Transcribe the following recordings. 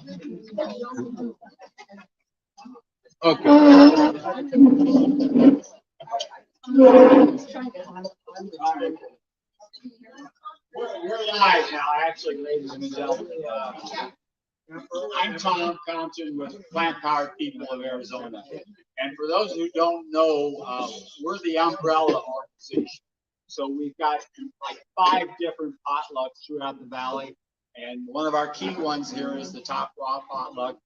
Okay. We're live now, actually, ladies and gentlemen. I'm Tom Compton with Plant Powered People of Arizona. And for those who don't know, we're the umbrella organization. So we've got like 5 different potlucks throughout the valley. And one of our key ones here is the Top Raw Potluck,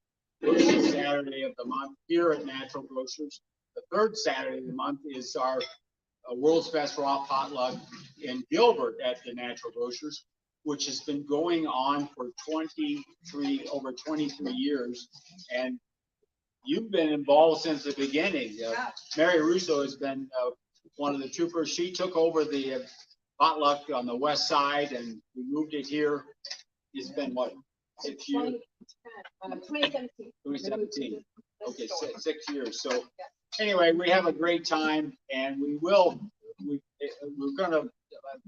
first Saturday of the month here at Natural Grocers. The third Saturday of the month is our World's Best Raw Potluck in Gilbert at the Natural Grocers, which has been going on for over 23 years. And you've been involved since the beginning. Mary Russo has been one of the troopers. She took over the potluck on the west side and we moved it here. It's been what, 6 years? 2017. 2017. Okay, 6 years. So anyway, we have a great time, and we're gonna,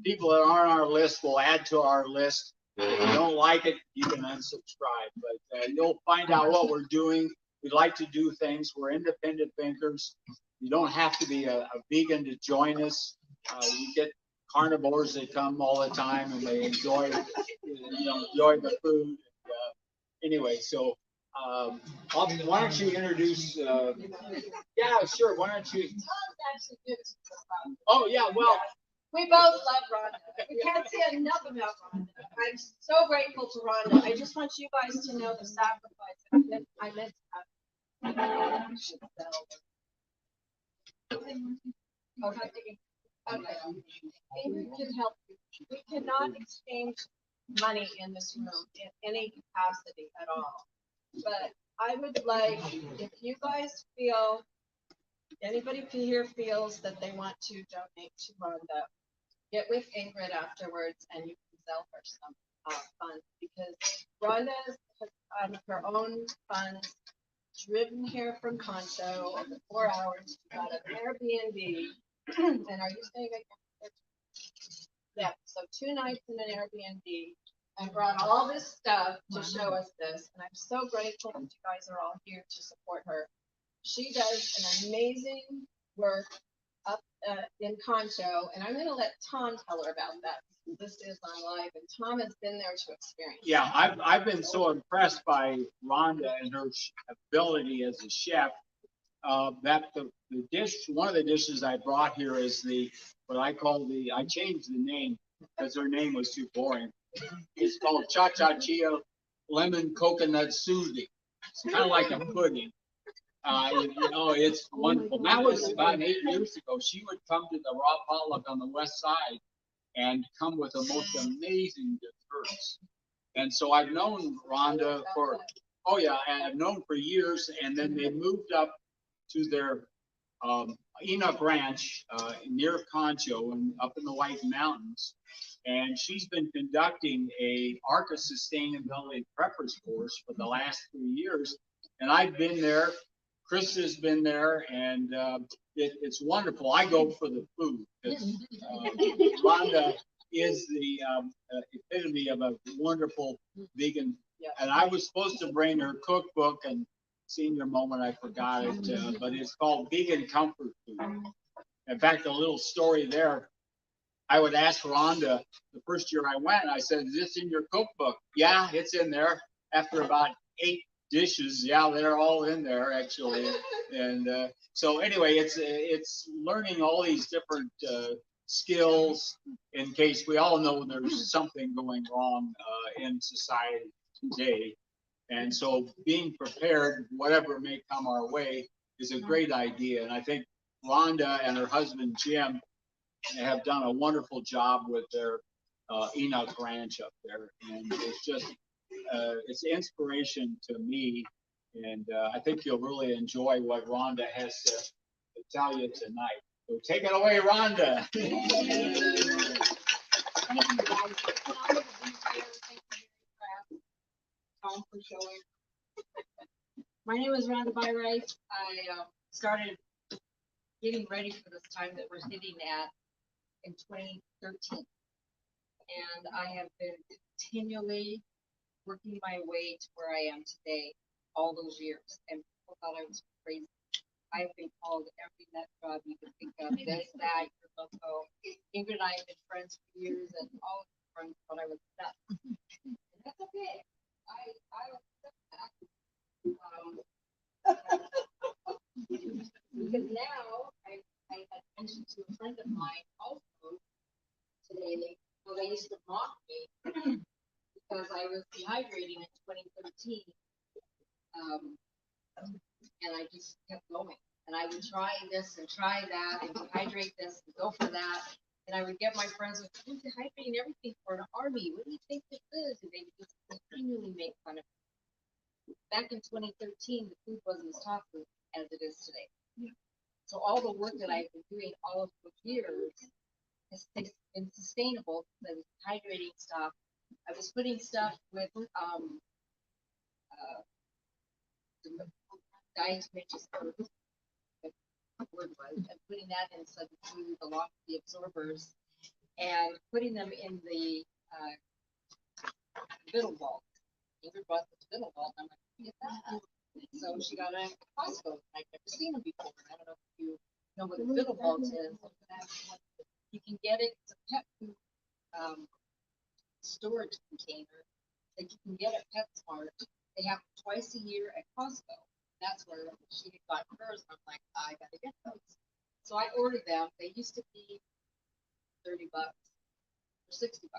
people that aren't on our list will add to our list. If you don't like it, you can unsubscribe, but you'll find out what we're doing. We like to do things. We're independent thinkers. You don't have to be a vegan to join us. We get carnivores that come all the time, and they enjoy the food. Anyway, so why don't you introduce? Yeah, sure. Why don't you? Oh yeah, well. We both love Rhonda. We can't say enough about Rhonda. I'm so grateful to Rhonda. I just want you guys to know the sacrifice I meant to have. Okay. Ingrid can help you. We cannot exchange money in this room in any capacity at all. But I would like, if you guys feel, anybody here feels that they want to donate to Rhonda, get with Ingrid afterwards and you can sell her some funds, because Rhonda has on her own funds driven here from Concho over 4 hours. She got an Airbnb. And are you staying again? Yeah, so 2 nights in an Airbnb, and brought all this stuff to show us this. And I'm so grateful that you guys are all here to support her. She does an amazing work up in Concho, and I'm going to let Tom tell her about that. This is on live, and Tom has been there to experience. Yeah, I've been so impressed by Rhonda and her ability as a chef. That the dish, one of the dishes I brought here is what I changed the name because her name was too boring. It's called Cha-Cha-Chia Lemon Coconut Smoothie. It's kind of like a pudding. It's wonderful. That was about 8 years ago. She would come to the raw potluck on the west side and come with the most amazing desserts. And so I've known Rhonda I've known for years, and then they moved up to their Enoch Ranch near Concho and up in the White Mountains. And she's been conducting a ARCA Sustainability Preppers course for the last 3 years. And I've been there, Chris has been there, and it's wonderful. I go for the food. Rhonda is the epitome of a wonderful vegan. Yeah. And I was supposed to bring her cookbook, and senior moment, I forgot it, but it's called Vegan Comfort Food. In fact, a little story there, I would ask Rhonda the first year I went, I said, is this in your cookbook? Yeah, it's in there. After about 8 dishes, yeah, they're all in there actually. And so anyway, it's learning all these different skills in case we all know there's something going wrong in society today. And so being prepared, whatever may come our way, is a great idea. And I think Rhonda and her husband, Jim, have done a wonderful job with their Enoch Ranch up there. And it's just, it's inspiration to me. And I think you'll really enjoy what Rhonda has to tell you tonight. So take it away, Rhonda. Thank you, guys. Tom for showing. My name is Rhonda Beyreis. I started getting ready for this time that we're sitting at in 2013. And I have been continually working my way to where I am today, all those years, and people thought I was crazy. I've been called every nut job you can think of, this, that, your loco. Ingrid and I have been friends for years, and all of my friends thought I was nuts. And that's okay. I accept that. Because now, I had mentioned to a friend of mine also today, well, they used to mock me because I was dehydrating in 2013. And I just kept going. And I would try this and try that and dehydrate this and go for that. And I would get my friends with, you're dehydrating everything for an army. What do you think this is? And they would just continually make fun of me. Back in 2013, the food wasn't as toxic as it is today. Yeah. So all the work that I've been doing all of those years has been sustainable. I was hydrating stuff. I was putting stuff with diatomaceous earth, the word was, and putting that inside the food along with the absorbers, and putting them in the spittle vault. Ingrid brought the spittle vault, and I'm like, get that. So she got it at Costco. I'd never seen them before. I don't know if you know what a spittle vault is. You can get it. It's a pet food storage container that you can get at PetSmart. They have them twice a year at Costco. That's where she had gotten hers. And I'm like, I gotta get those. So I ordered them. They used to be $30 or $60.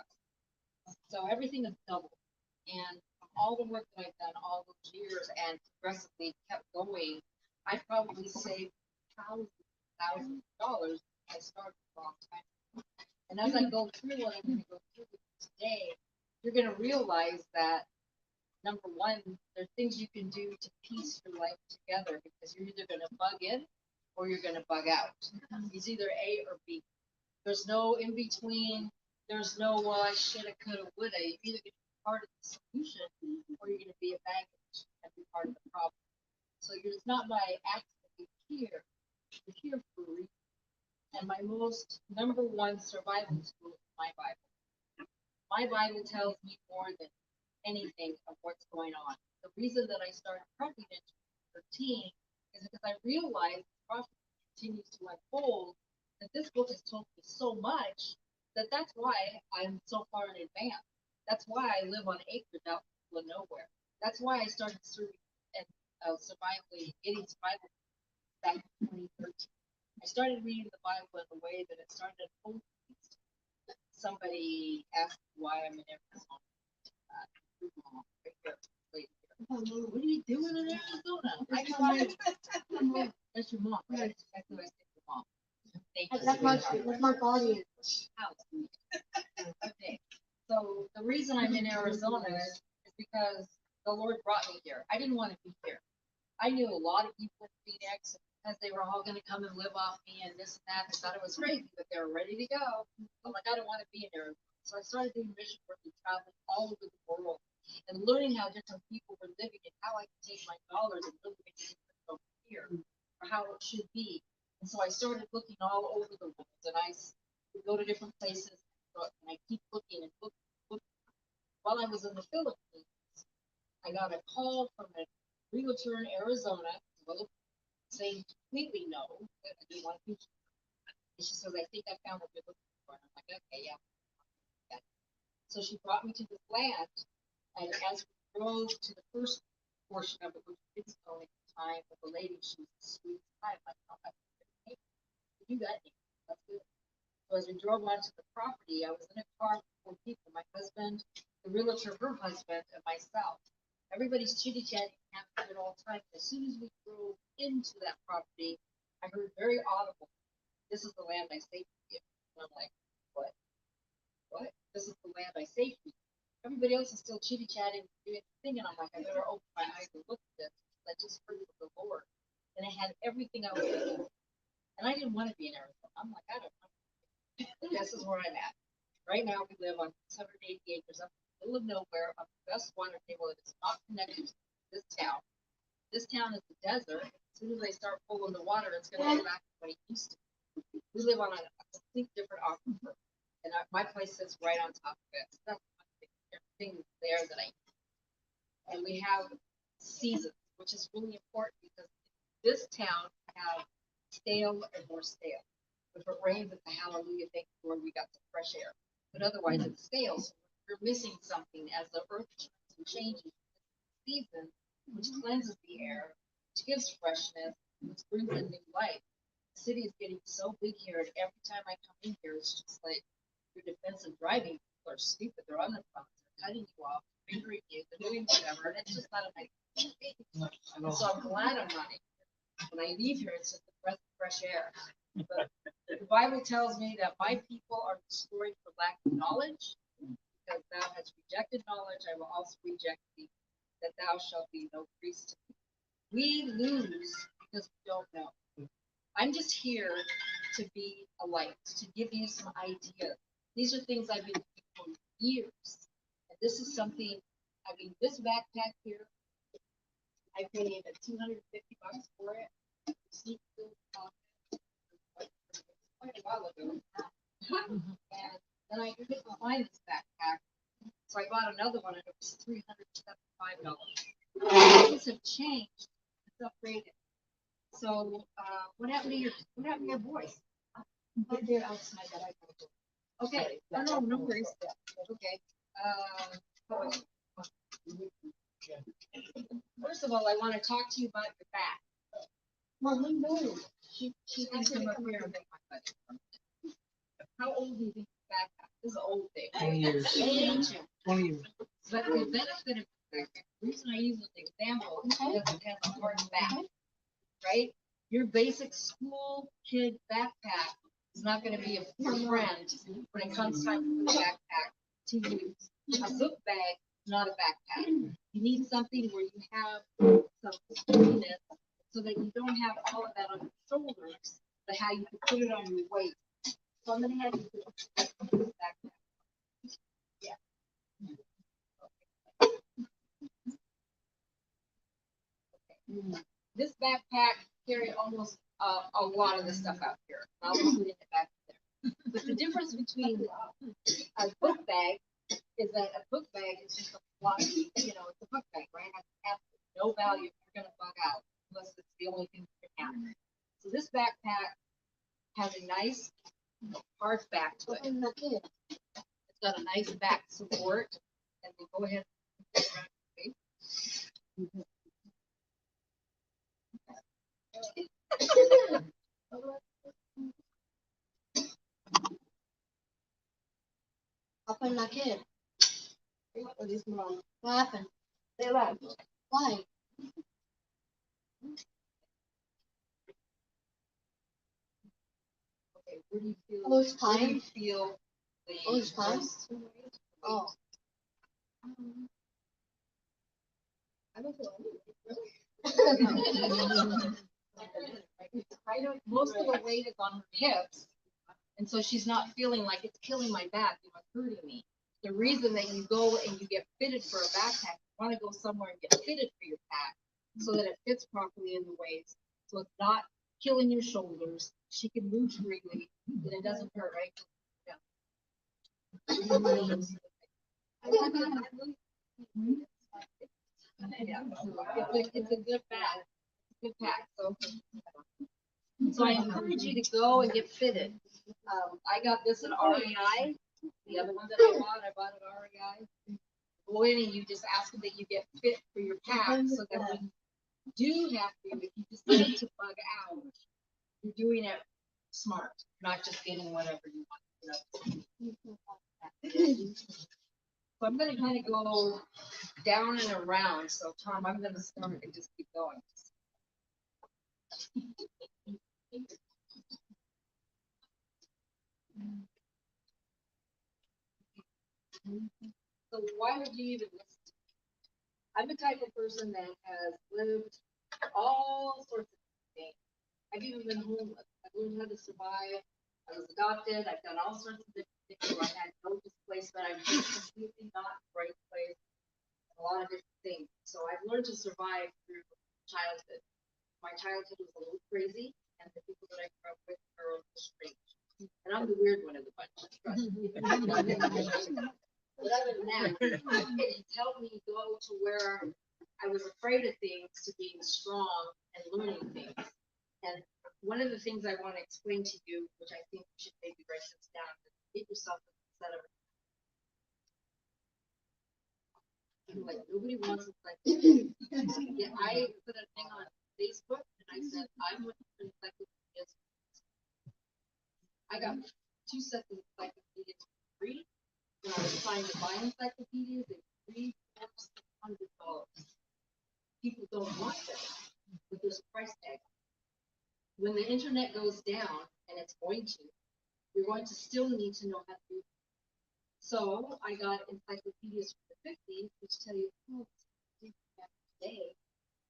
So everything is doubled. And from all the work that I've done all those years and progressively kept going, I probably saved thousands of dollars. I started a long time ago. And as I go through what I'm going to go through today, you're going to realize that number one, there's things you can do to piece your life together, because you're either going to bug in or you're going to bug out. It's either A or B. There's no in between. There's no, well, I shoulda, coulda, woulda. You're either going to be part of the solution or you're going to be a baggage and be part of the problem. So it's not by accident you're here. You're here for a reason. And my most number one survival tool is my Bible. My Bible tells me more than anything of what's going on. The reason that I started prepping in 2013 is because I realized the prophecy continues to unfold, that this book has told me so much that's why I'm so far in advance. That's why I live on acres out in the middle of nowhere. That's why I started serving and getting survival back in 2013. I started reading the Bible in a way that it started unfolding. Somebody asked why I'm in Arizona. What are you doing in Arizona? That's your mom, right? That's who I say your mom. That's my body. Okay. So the reason I'm in Arizona is because the Lord brought me here. I didn't want to be here. I knew a lot of people in Phoenix, because they were all going to come and live off me and this and that. I thought it was crazy, but they were ready to go. I'm like, I don't want to be in Arizona. So I started doing mission work and traveling all over the world and learning how different people were living and how I could take my dollars and really make it over here, or how it should be. And so I started looking all over the world, and I would go to different places, and I keep looking and looking. While I was in the Philippines, I got a call from a realtor in Arizona, saying completely no, I didn't want to be. And she says, I think I found what you're looking for. And I'm like, okay, yeah. So she brought me to this land, and as we drove to the first portion of it, which we didn't know at the time, with the lady, she was the sweetest time. I thought, you got me. That's good. So as we drove onto the property, I was in a car with 4 people, my husband, the realtor, her husband, and myself. Everybody's chitty-chatting, having a good old time. As soon as we drove into that property, I heard very audible, this is the land I saved for you. And I'm like, what? What? This is the land I saved for you. Everybody else is still chitty-chatting, doing the thing, and I'm like, I better open my eyes and look at this. I just heard from the Lord. And it had everything I was looking for. And I didn't want to be in Arizona. I'm like, I don't want to. This is where I'm at. Right now, we live on 680 acres up in the middle of nowhere on the best water table that is not connected to this town. This town is a desert. As soon as they start pulling the water, it's going to go back to what it used to be. We live on a complete different aquifer, and my place sits right on top of it. So that's one thing. Everything there that I need. And we have seasons, which is really important because this town have stale and more stale. If it rains, it's a hallelujah, thank you Lord, we got some fresh air. But otherwise it's stale, so you're missing something as the earth turns and changes. Season, which cleanses the air, which gives freshness, which brings in new life. The city is getting so big here, and every time I come in here, it's just like your defensive driving. People are stupid. They're on the phone, they're cutting you off, fingering you, they're doing whatever, and it's just not a nice thing. So I'm glad I'm not in here. When I leave here, it's just a breath of fresh air. But the Bible tells me that my people are destroyed for lack of knowledge, because thou hast rejected knowledge, I will also reject thee, that thou shalt be no priest to me. We lose because we don't know. I'm just here to be a light, to give you some ideas. These are things I've been doing for years. And this is something, I mean, this backpack here, I paid $250 for it. Quite a while ago. And then I couldn't find this backpack. So I bought another one and it was $375. Things have changed. It's upgraded. So what happened to your voice? They're outside that I go to. Okay. Oh, no worries. Okay. First of all, I want to talk to you about your back. Well, we know. She thinks I'm up here and make my budget. How old do you think the backpack? This is an old thing. 20 years. Ancient. 20 years. But the benefit of the reason I use this example is because it has a hard back, right? Your basic school kid backpack is not going to be a friend when it comes time to put a backpack to use. A book bag is not a backpack. You need something where you have some sturdiness so that you don't have all of that on your shoulders, but how you can put it on your waist. So I'm going to have you put this backpack. Yeah. This backpack carry almost a lot of the stuff out here. I'll be putting it back there. But the difference between a book bag is that a book bag is just a floppy, it's a book bag, right? It has absolutely no value if you're going to bug out unless it's the only thing you can have. So this backpack has a nice hard back to it. It's got a nice back support, and we go ahead and put it around your face. I'll find my kid. What is wrong? What happened? They left. Why? Okay, where do you feel? Oh, it's Where do fine. you feel the Oh, it's fine. most Oh. I don't feel most of the weight is on her hips, and so she's not feeling like it's killing my back, hurting me. The reason that you go and you get fitted for a backpack, you want to go somewhere and get fitted for your pack so that it fits properly in the waist, so it's not killing your shoulders. She can move freely, and it doesn't hurt, right? Yeah. It's a good pack. Good pack. So I encourage you to go and get fitted. I got this at REI. The other one that I bought at REI. Go in and you just ask them that you get fit for your pack so that when you do have to, if you decide to bug out, you're doing it smart, not just getting whatever you want. So I'm going to kind of go down and around. So Tom, I'm going to start and just keep going. So why would you even listen to me? I'm the type of person that has lived all sorts of things. I've even been homeless. I've learned how to survive. I was adopted. I've done all sorts of different things where I had no displacement. I'm just completely not in the right place. A lot of different things. So I've learned to survive through childhood. My childhood was a little crazy, and the people that I grew up with are a little strange. And I'm the weird one of the bunch. Trust me. But other than that, it's helped me go to where I was afraid of things to being strong and learning things. And one of the things I want to explain to you, which I think you should maybe write this down, is get yourself a set of. Like nobody wants it like yeah, I put a thing on Facebook and I said I'm looking for encyclopedias. I got 2 sets of encyclopedias for free. When I was trying to buy encyclopedias, they were $300. People don't want them, but there's a price tag. When the internet goes down, and it's going to, you're going to still need to know how to do it. So I got encyclopedias for the 50s, which tell you, oh, today.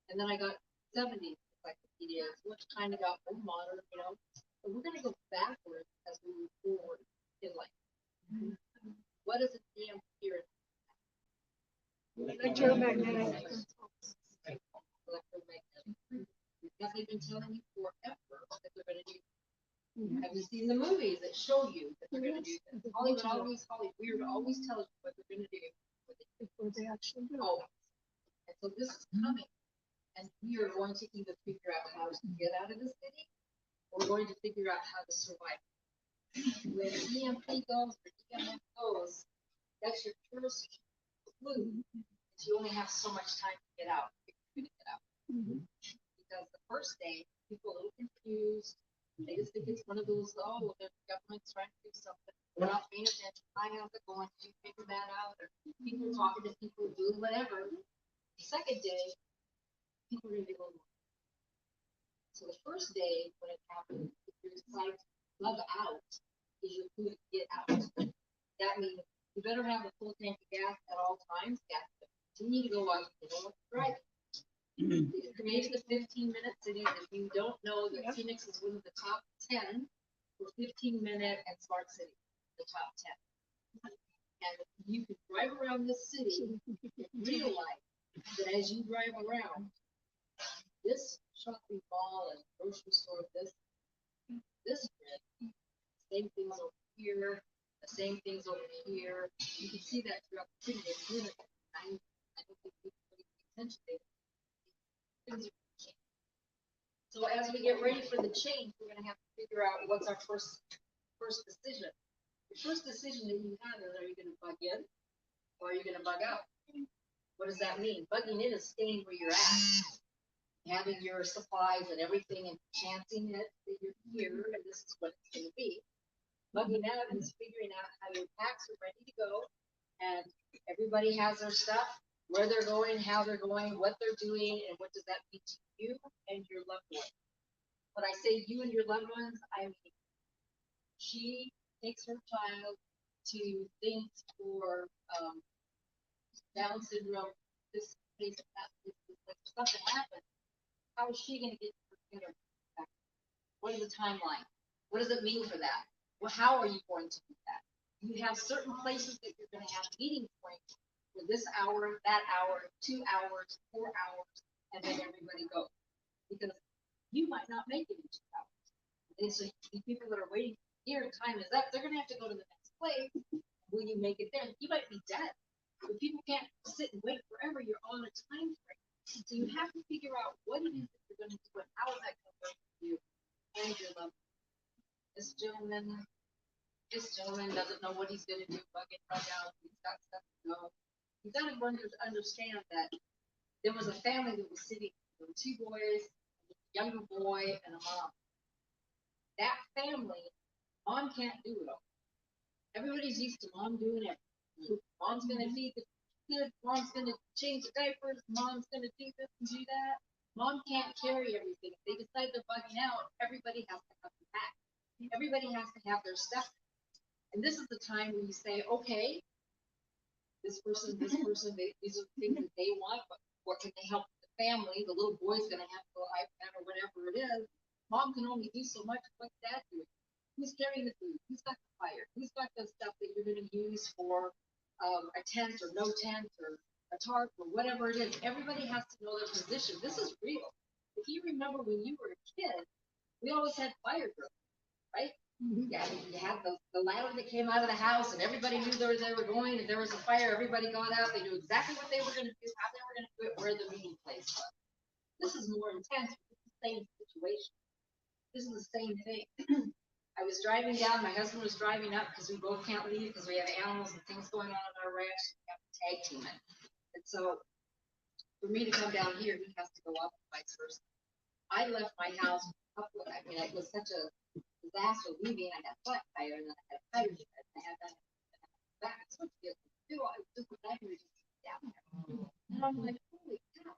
And then I got 70 encyclopedias, which kind of got more modern, you know. But we're going to go backwards as we move forward in life. What is a damn here? Electromagnetic. Because they've been telling you forever that they're going to do. Have you seen the movies that show you that they're going to do this? Hollywood always tells you what they're going to do. Before they actually do. Oh, and so this is coming, and we are going to either figure out how to get out of the city, or we're going to figure out how to survive. When EMP goes or EMF goes, that's your first clue. You only have so much time to get out. Because the first day, people are a little confused. They just think it's one of those, oh, the government's trying to do something. They're not paying attention. I have to go and figure that out. Or people talking to people, doing whatever. The second day, people are going to be a little more. So the first day, when it happens, if you decide to lug out, is your clue to get out. That means you better have a full tank of gas at all times. Gas. You need to go out and drive. They created the 15-minute cities. If you don't know that Phoenix is one of the top 10 for 15-minute and smart cities, the top 10. And you can drive around this city and realize that as you drive around, this shopping mall and grocery store, this grid, same things over here, the same things over here. You can see that throughout the city. I don't think people really pay attention to it. So as we get ready for the change, we're going to have to figure out what's our first decision. The first decision that you have is, are you going to bug in or are you going to bug out? What does that mean? Bugging in is staying where you're at, having your supplies and everything and chancing it that you're here and this is what it's going to be. Bugging out is figuring out how your packs are ready to go and everybody has their stuff, where they're going, how they're going, what they're doing, and what does that mean to you and your loved ones. When I say you and your loved ones, I mean she takes her child to things for Down syndrome, this place, that place, if something happens, how is she going to get her finger back? What is the timeline? What does it mean for that? Well, how are you going to do that? You have certain places that you're going to have meeting points for this hour, that hour, 2 hours, 4 hours, and then everybody goes. Because you might not make it in 2 hours. And so the people that are waiting here, time is up, they're going to have to go to the next place. Will you make it there? You might be dead. But people can't sit and wait forever. You're on a time frame. So you have to figure out what it is that you're going to do and how is that going to work for you and your loved one. This gentleman doesn't know what he's going to do. Bug in, bug out. He's got stuff to go. You've got to understand that there was a family that was sitting. There were 2 boys, a younger boy, and a mom. That family, mom can't do it all. Everybody's used to mom doing everything. Mom's going to feed the kids. Mom's going to change the diapers. Mom's going to do this and do that. Mom can't carry everything. If they decide they're bugging out, everybody has to have their back. Everybody has to have their stuff. And this is the time when you say, okay, this person, these are the things that they want, but what can they help the family? The little boy's going to have to go iPad or whatever it is. Mom can only do so much. What's dad doing? Who's carrying the food? Who's got the fire? Who's got the stuff that you're going to use for a tent or no tent or a tarp or whatever it is? Everybody has to know their position. This is real. If you remember when you were a kid, we always had fire drills, right? Yeah, you had the ladder that came out of the house and everybody knew where they were going. If there was a fire, everybody got out. They knew exactly what they were gonna do, how they were gonna do it, where the meeting place was. This is more intense, but it's the same situation. This is the same thing. I was driving down, my husband was driving up because we both can't leave because we have animals and things going on in our ranch. We have to tag team it. And so for me to come down here, he has to go up and vice versa. I left my house, I mean, it was such a disaster leaving. I got a flat tire and then I had a tire shed. I had that back. So what you do, I was just down there. And I'm like, holy cow.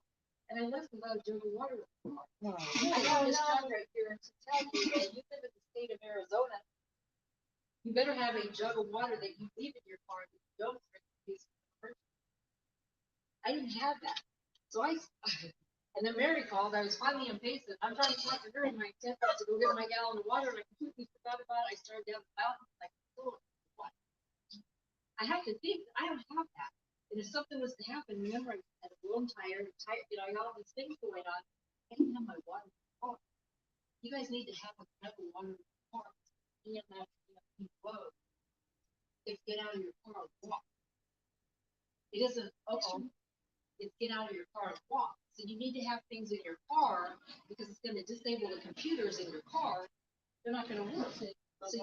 And I left without a jug of water. I have this jug right here to tell you that you live in the state of Arizona. You better have a jug of water that you leave in your car that you don't drink in case of emergency. I didn't have that. So and then Mary called. I was finally impatient. I'm trying to talk to her in my tent to go get my gallon of water, and I completely forgot about it. I started down the mountain, like, oh, what? I have to think. I don't have that. And if something was to happen, remember, I had a blown tire, you know, I got all these things going on. I didn't have my water in the car. You guys need to have enough water in the car. You can't have load. If get out of your car and walk. It isn't, it's get out of your car and walk. So you need to have things in your car because it's going to disable the computers in your car. They're not going to work. So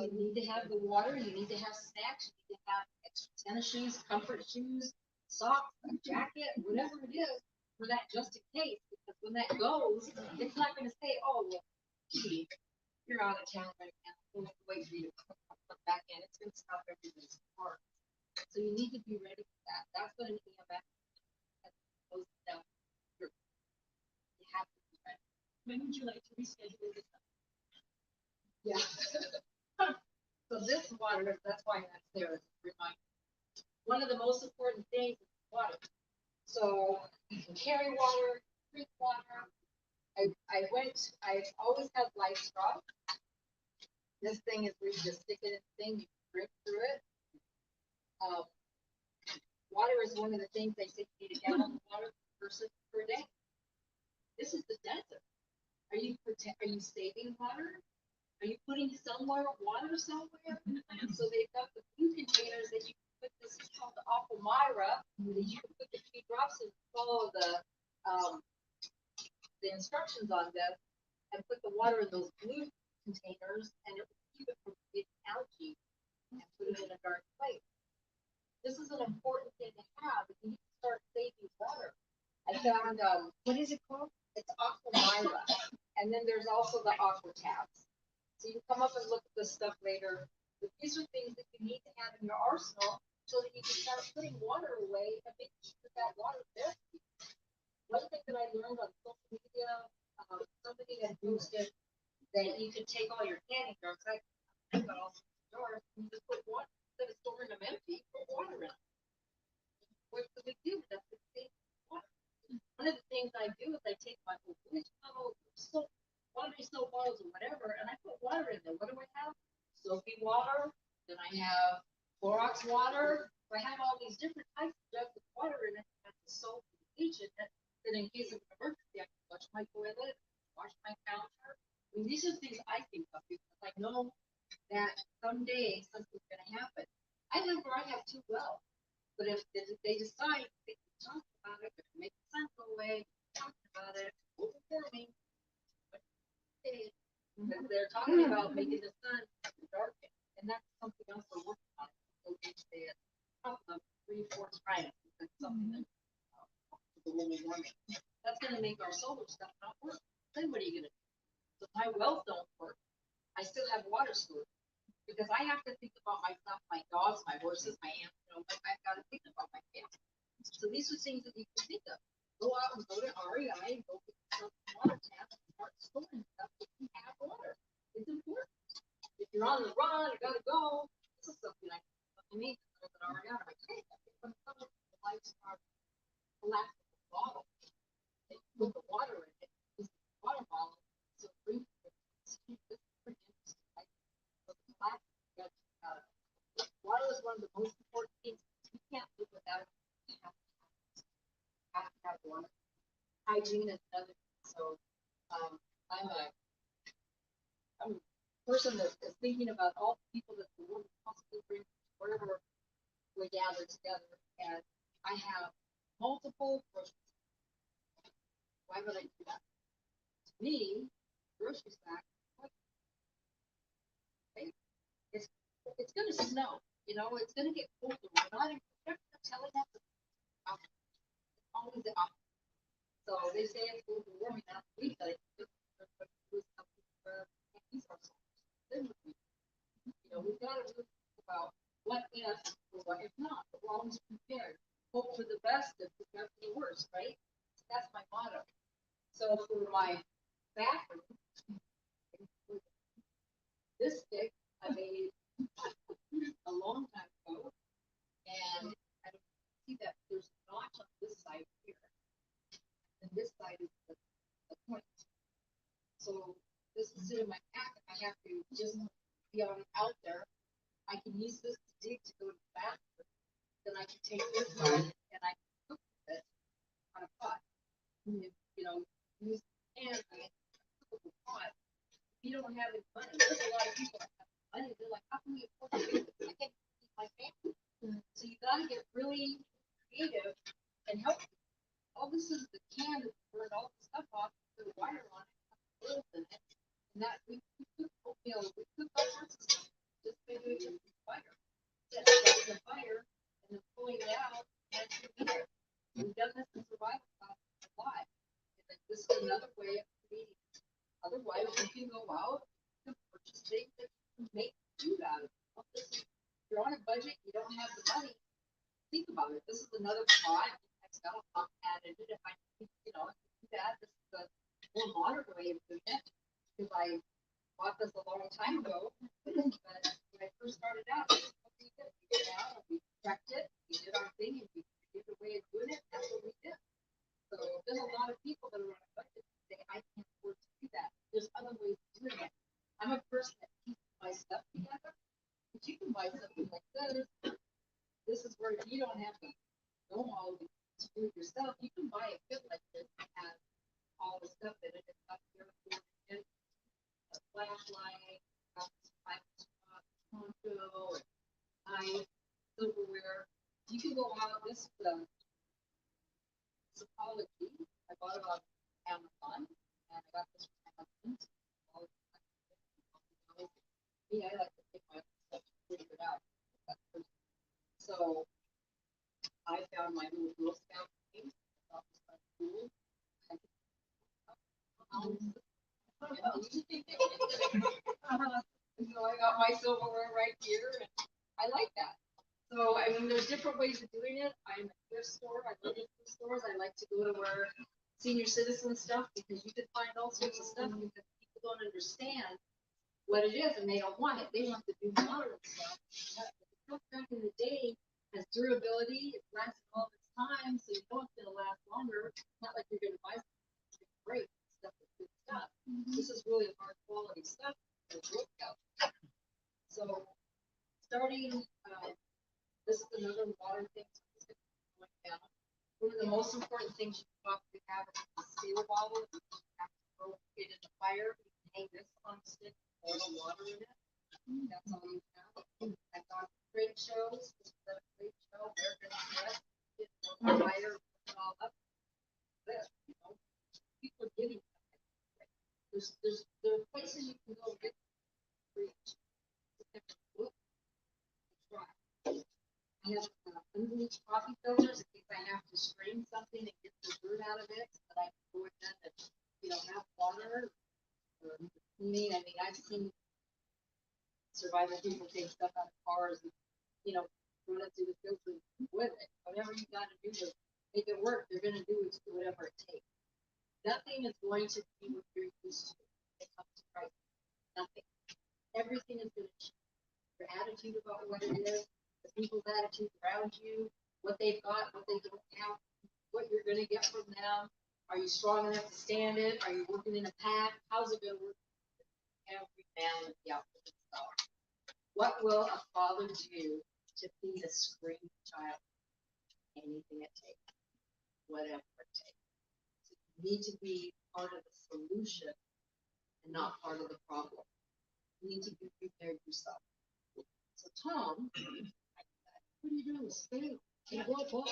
you need to have the water, you need to have snacks, you need to have extra tennis shoes, comfort shoes, socks, a jacket, whatever it is for that just in case. Because when that goes, it's not going to say, oh, well, gee, you're out of town right now. We'll have to wait for you to come back in. It's going to stop everybody's car. So you need to be ready for that. That's going to be a back. You have to be ready. When would you like to reschedule this? Yeah. So this water, that's why that's there as a reminder. One of the most important things is water. So you can carry water, drink water. I've always had life straw. This thing is where you just stick it in the thing, you drink through it. Water is one of the things they say you need a gallon of water per person per day. This is the desert. Are you saving water? Are you putting somewhere water somewhere? So they've got the blue containers that you can put this called the Aquamira that you can put the 3 drops and follow the instructions on them and put the water in those blue containers and it will keep it from getting algae and put it in a dark place. This is an important thing to have if you need to start saving water. I found what is it called? It's Aquamira. And then there's also the Aqua tabs. So you can come up and look at this stuff later. But these are things that you need to have in your arsenal so that you can start putting water away and make sure that water is there. One thing that I learned on social media, somebody had posted that you could take all your candy jars. I got all these jars and you just put water instead of storing them empty, put water in them. What's the big deal? That's the same water. One of the things I do is I take my soap, laundry soap bottles or whatever, and I put water in there. What do I have? Soapy water. Then I have Clorox water. I have all these different types of jugs of water in it. I have the soap and bleach in it. Then in case of an emergency, I can flush my toilet, wash my counter. I mean, these are things I think of because I know that someday something's going to happen. I live where I have 2 wells. But if they decide they can talk about it, they make the sun go away, talk about it, overwarming. They're talking about making the sun darken, and that's something else we're working on. So they say it's probably 3-4 times. That's something that the global warming. That's going to make our solar stuff not work. Then what are you going to do? So if my wells don't work, I still have water stored. Because I have to think about myself, my dogs, my horses, my animals, you know, I've got to think about my family. So these are things that you can think of. Go out and go to REI and go get yourself a water tap and start storing stuff so you have water. It's important. If you're on the run, you gotta go. This is something I need to know that REI. I'm like, hey, I think when someone likes our plastic bottle, they put the water in it, use the water bottle, so drink it. This is pretty interesting. Water is one of the most important things. You can't live without it. You have to have water. Hygiene is another. So I'm person that is thinking about all the people that the Lord possibly bring wherever we gather together, and I have multiple grocery stacks. Why would I do that? To me, grocery stack, okay, it's gonna snow, you know, it's gonna get colder. They're not telling us it's always the opposite. So they say it's global warming, I don't believe that. You know, we've got to think about what if or what if not, but we're always prepared. Hope for the best and prepare for the worst, right? That's my motto. So for my bathroom, this stick I made a long time ago, and I don't see that there's a notch on this side here, and this side is the point. So this is in my pack, I have to just be out there. I can use this to dig to go to the bathroom. Then I can take this one and I can cook with it on a pot. You know, use and I cook with a pot. If you don't have any money, there's a lot of people that have money. They're like, how can we afford to do this? I can't feed my family. So you got to get really creative and help. All this is the can that burned all the stuff off, the wire on it, in it, and that we cook oatmeal, we cook all sorts of stuff. Just maybe we can fire. The fire and then pulling it out and here. We've done this in survival class a lot. And this is another way of creating. Otherwise, you can go out and purchase things that make food out of it. If you're on a budget, you don't have the money. Think about it. This is another pot. It's got a pot added in it. If I, you know, do that, this is a more modern way of doing it. Because I bought this a long time ago, but when I first started out, we did it out, and we checked it, we did our thing, and we did the way of doing it, that's what we did. So there's a lot of people that are on a budget that say, I can't afford to do that. There's other ways of doing it. I'm a person that keeps my stuff together, but you can buy something like this. This is where you don't have to know all of it to do it yourself. You can buy a kit like this that has all the stuff in it. It's got your a flashlight, poncho, knife, silverware. You can go out this psychology. I bought it on Amazon, and I got this from my husband. Me, I like to take my own stuff and figure it out. So I found my little Girl Scout thing. I thought it was kind of cool. So I got my silverware right here, and I like that. So, I mean, there's different ways of doing it. I'm a thrift store. I love thrift stores. I like to go to where senior citizen stuff, because you can find all sorts of stuff because people don't understand what it is and they don't want it. They want the new modern stuff. But the stuff back in the day has durability. It lasts all its time, so you know it's going to last longer. It's not like you're going to buy something that's great stuff with good stuff. This is really hard quality stuff. So, starting, this is another water thing. Going down. One of the most important things you probably have is a seal bottle. You have to throw it in the fire. You can hang this on a stick, pour the water in it. That's all you have. I've gone to trade shows. This is a trade show. They're going to get it on the fire, put it all up. This, you know, people are getting something. There are places you can go get free. I have unbleached coffee filters in case I have to strain something and get the dirt out of it, so that I can go in and, you know, have water or cleaning. I mean, I've seen survivor people take stuff out of cars and, you know, run it through the filter with it. Whatever you gotta do to make it work, you're gonna do whatever it takes. Nothing is going to be what you're used to when it comes to price. Nothing. Everything is gonna change. Your attitude about what it is, the people's attitude around you, what they've got, what they don't have, what you're going to get from them. Are you strong enough to stand it? Are you working in a pack? How's it going to work? Every man with the outfit himself. What will a father do to feed a screaming child? Anything it takes, whatever it takes. So you need to be part of the solution and not part of the problem. You need to be prepared yourself. So Tom, what are you doing? Stay. Can't go up. Don't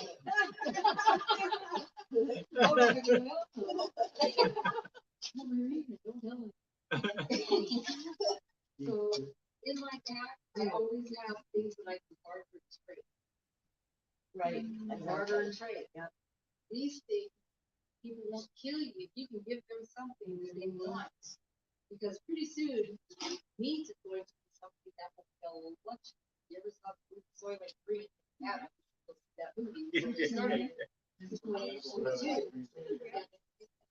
tell him. So in my pack, I always have things that I can barter and trade. Right. Barter and trade. Yeah. These things, people won't kill you if you can give them something that they want. Because pretty soon, meat is going to be something that will kill lunch. You ever saw food soy like green? Yeah. That movie. So they started. It's an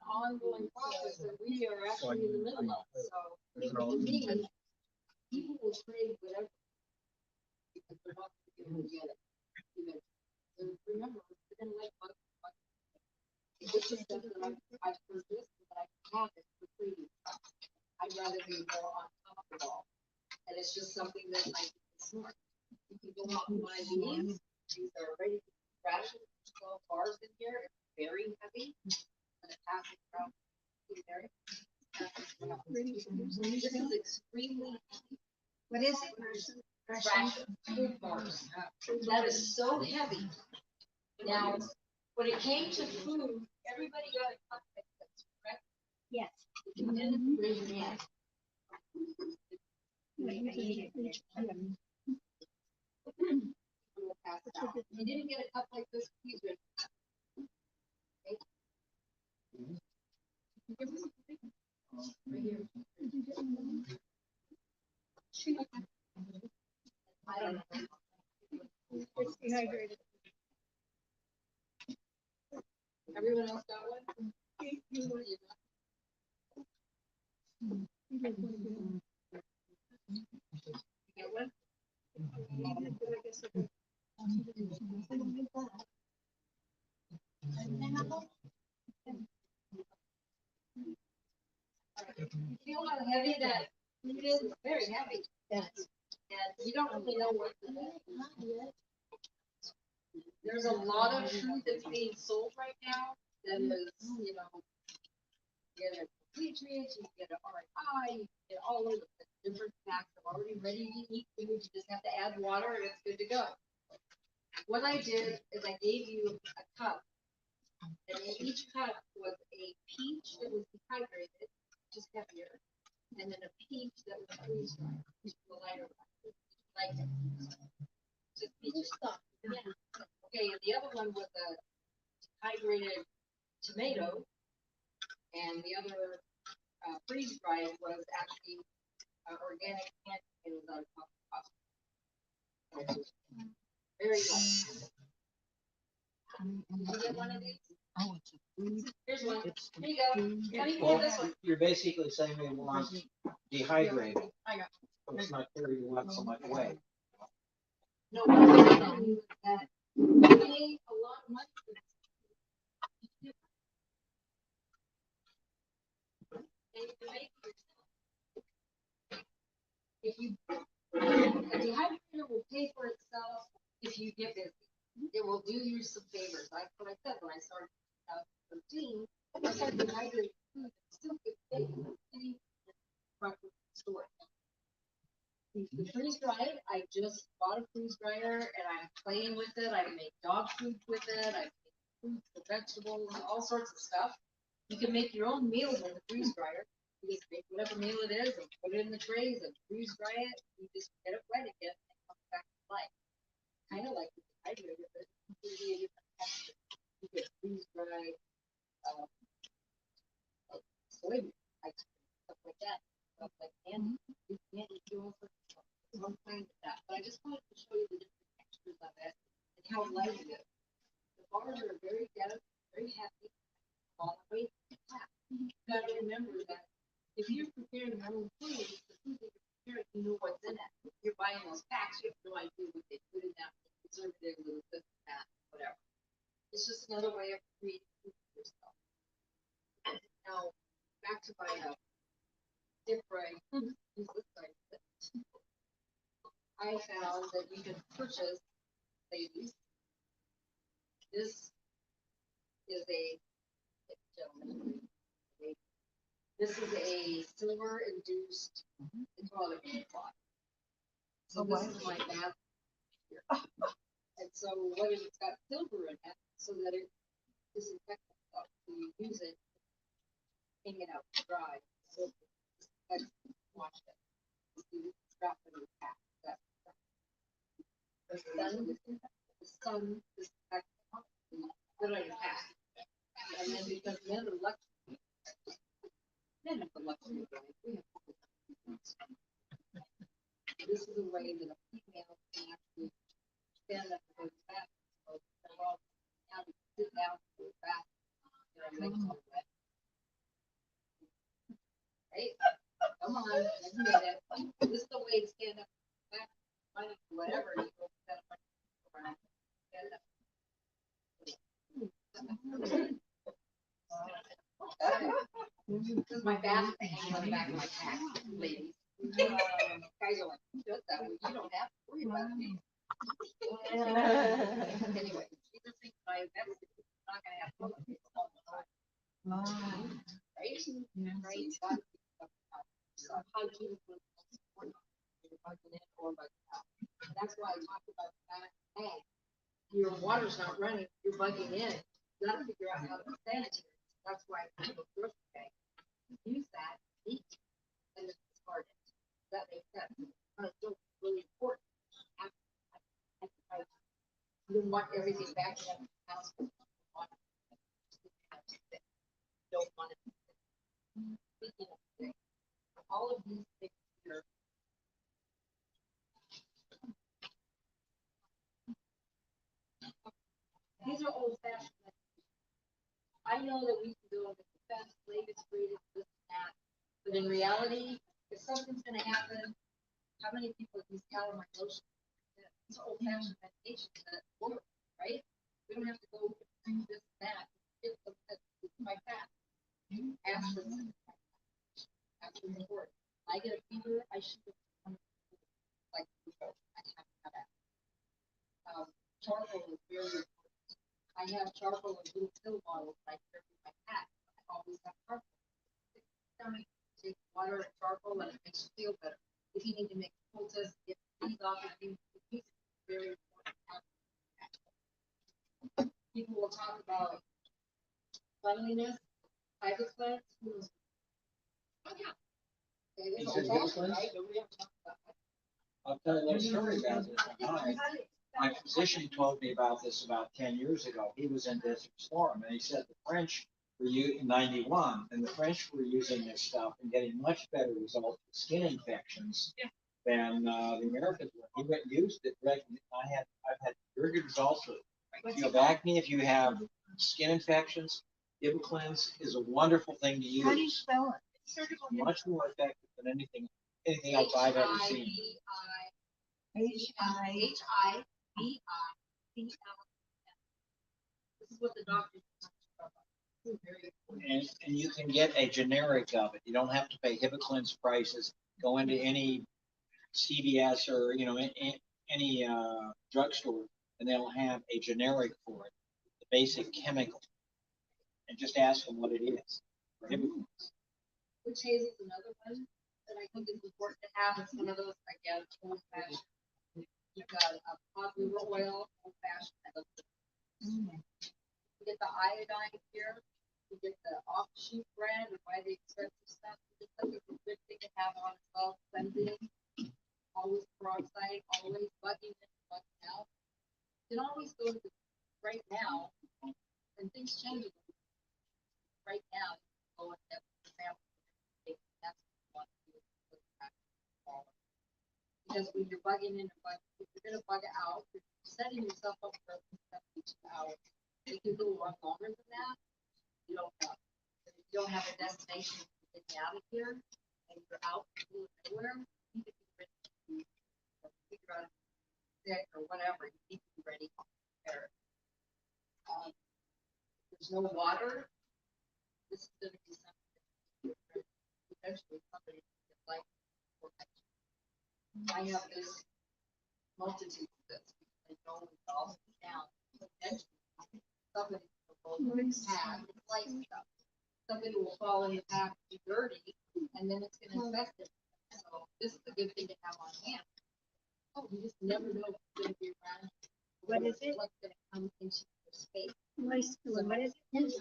ongoing process that we are actually in the middle of. So for me, people will trade whatever because they're not going to get it. So remember, we're going to like this is stuff that I purchased that I can have it for free. I'd rather be more on top of it all. And it's just something that I think is smart. You can go out and buy these. These are ready to ration. 12 bars in here. It's very heavy. And it passes around in there. This is extremely heavy. What is it? Ration food bars. That is so heavy. Now, when it came to food, everybody got a cup like this, correct? Yes. You didn't raise your hand. We'll pass it out. If you didn't get a cup like this, please raise your hand. Right here. I don't know. It's dehydrated. Everyone else got one? You got? You got one? Feel how heavy that food is? It's very heavy. Yes. And you don't really know what's in it. There's a lot of food that's being sold right now that is, you know, you get a Patriots, you get an RI, you get all of the different packs of already ready to eat food. You just have to add water and it's good to go. What I did is I gave you a cup, and in each cup was a peach that was dehydrated, just heavier, and then a peach that was freeze dried, the lighter one. Like it. Just peach stuff. Yeah. Okay, and the other one was a dehydrated tomato, and the other freeze dried was actually organic hand tomatoes out of Costco. Very light. You get one of these? Here's one. Here you go. How do you Well, get this one? you're basically saying we want dehydrated, I got. so it's not clear you want so much weight. No, I'm telling you that you pay a lot of money for this. And you make it yourself. If you, a dehydrator will pay for itself if you get busy. It will do you some favors. Like what I said, when I started in 2013, I started dehydrating food. It's still good thing. Proper storage. The freeze dried, I just bought a freeze dryer and I'm playing with it. I make dog food with it. I make fruits and vegetables, all sorts of stuff. You can make your own meals in the freeze dryer. You just make whatever meal it is and put it in the trays and freeze dry it. You just get it wet again and it comes back to life. Kind of like the dehydrator, but it's completely a different texture. You get freeze dried soybean ice cream, stuff like that. Stuff like candy. You can't do all sorts of stuff. I'm fine with that. But I just wanted to show you the different textures of it and how light it is. The bars are very dense, very heavy, a lot of weight. You gotta remember that if you're preparing your own food, the food that you're preparing, you know what's in it. If you're buying those packs, you have no idea what they put in that preservative, this, that, whatever. It's just another way of creating food for yourself. Now, back to my dip fry. I found that you can purchase these. This is a gentleman. This is a silver induced, it's called a key clock. So Oh, this wow. is my bath here. And so what is it's got silver in it so that it disinfects itself. So you use it, hang it out to dry. So it's wash it. You strap it in the pack. That's the sun disinfects it. Put it in a pack. And then because men are lucky, men have the luxury of life. We have this is a way that a female can actually stand up and go back. So they're all now to sit down and go back. Their legs are wet. Right? Come on, let's get it. This is the way to stand up and back. Whatever. You go stand up and stand up. This is my bath hanging on the back of my pack, ladies. Guys are like, who does that? Well, you don't have to worry about it. Anyway, these are things I invested in. I'm not gonna have toilet paper all the time, right? Right. So hygiene is most important. You're bugging in or bugging out. That's why I talked about that. Hey, your water's not running, you're bugging in. You gotta figure out how to sanitize. That's why I put a grocery bag. Use that, eat, and then discard it. That makes sense. But it's still really important. You don't want everything back in the house. Don't want it. Speaking of things, all of these things here. These are old fashioned. I know that we can go with the best, latest, greatest, this and that. But in reality, if something's gonna happen, how many people use calamine lotion? It's old fashioned medication that work, right? We don't have to go do this and that. It's my fat. Aspirin. Aspirin is important. I get a fever, I should have like I have to have that. Charcoal is very important. I have charcoal in little pill bottles I carry in my pack. I always have charcoal. Take water and charcoal and it makes you feel better. If you need to make poultice, get these off of you, it's very important. People will talk about cleanliness, hydroplates. Oh, yeah. Okay, You this said old fashioned, hydroplates? right? But we have to talk about that. I'll tell you a little story about this. My physician told me about this about 10 years ago. He was in Desert Storm and he said the French were in 91 and the French were using this stuff and getting much better results with skin infections than the Americans were. He went and used it. I've had very good results with it. If you have acne, if you have skin infections, Cleanse is a wonderful thing to How do you use. spell it? Surgical. Much more effective than anything else I've ever seen. H-I. This is what the doctor. And you can get a generic of it. You don't have to pay Hibiclens prices. Go into any CVS or any drugstore, and they'll have a generic for it, the basic chemical, and just ask them what it is. For Hibiclens. Witch hazel is another one that I think is important to have. It's one of those, again, old fashioned. You've got a pot liver oil, old fashioned. You get the iodine here. You get the offshoot brand and buy the expensive stuff. It's like a good thing to have on as well. Cleansing, always peroxide, always bugging in, bugging out. You can always go to right now, and things change. Right now, you can go and get the sample. That's one because when you're bugging in, if you're gonna bug out, you're setting yourself up for 72 hours. If you go run longer than that, you don't have. If you don't have a destination to get out of here, and you're out nowhere, you need to be ready to figure out sick or whatever. You need to be ready to prepare. There's no water. This is gonna be something that eventually somebody like. I have this multitude of this. I know it's all down. Eventually, somebody will have life stuff. somebody will fall in the path, be dirty, and then it's gonna infest it. So this is a good thing to have on hand. Oh, you just never know what's gonna be around. What is it? What's gonna come into your space. Rice, what is it? It's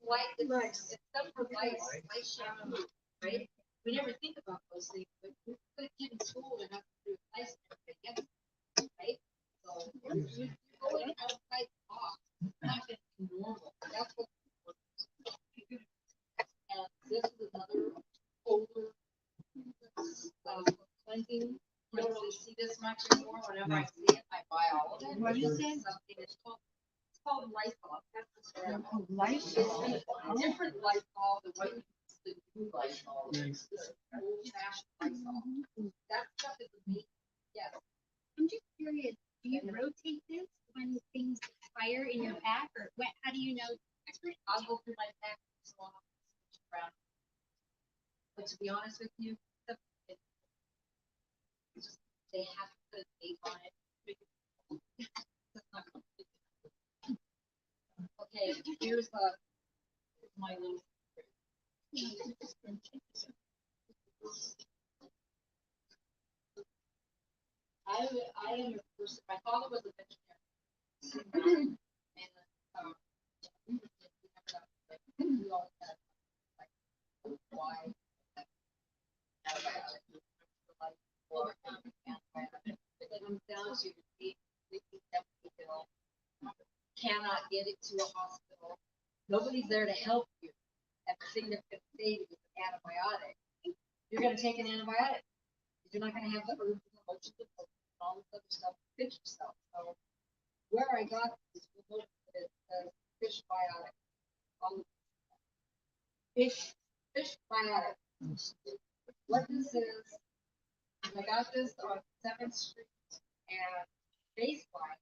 like, it's stuff for lice shampoo, right? We never think about those things, but we put a kid in school and have to do lice and everything, right? So you're going outside the box, not gonna be normal. That's what. And this is another older, cleansing. You don't really see this much anymore. Whenever I see it, I buy all of it. What is it? Something it's called Lysol. That's the brand. Lysol. It's a different Lysol than what it's the new Lysol. It's this old fashioned Lysol. That stuff is amazing. Yes. I'm just curious, do you rotate this when things expire in your pack, or what, how do you know? I'll go through my pack so I'll switch around. But to be honest with you, it's just, they have to put a date on it. Okay, here's my little. I am a person, my father was a veterinarian. And, we all had, like, why. Cannot get it to a hospital. Nobody's there to help you. At the thing that's gonna save you is an antibiotic. You're gonna take an antibiotic. You're not gonna have the herbs and the lotions and all this other stuff to fix yourself. So where I got this was fish biotic. Fish biotic. What this is, I got this on 7th Street and Baseline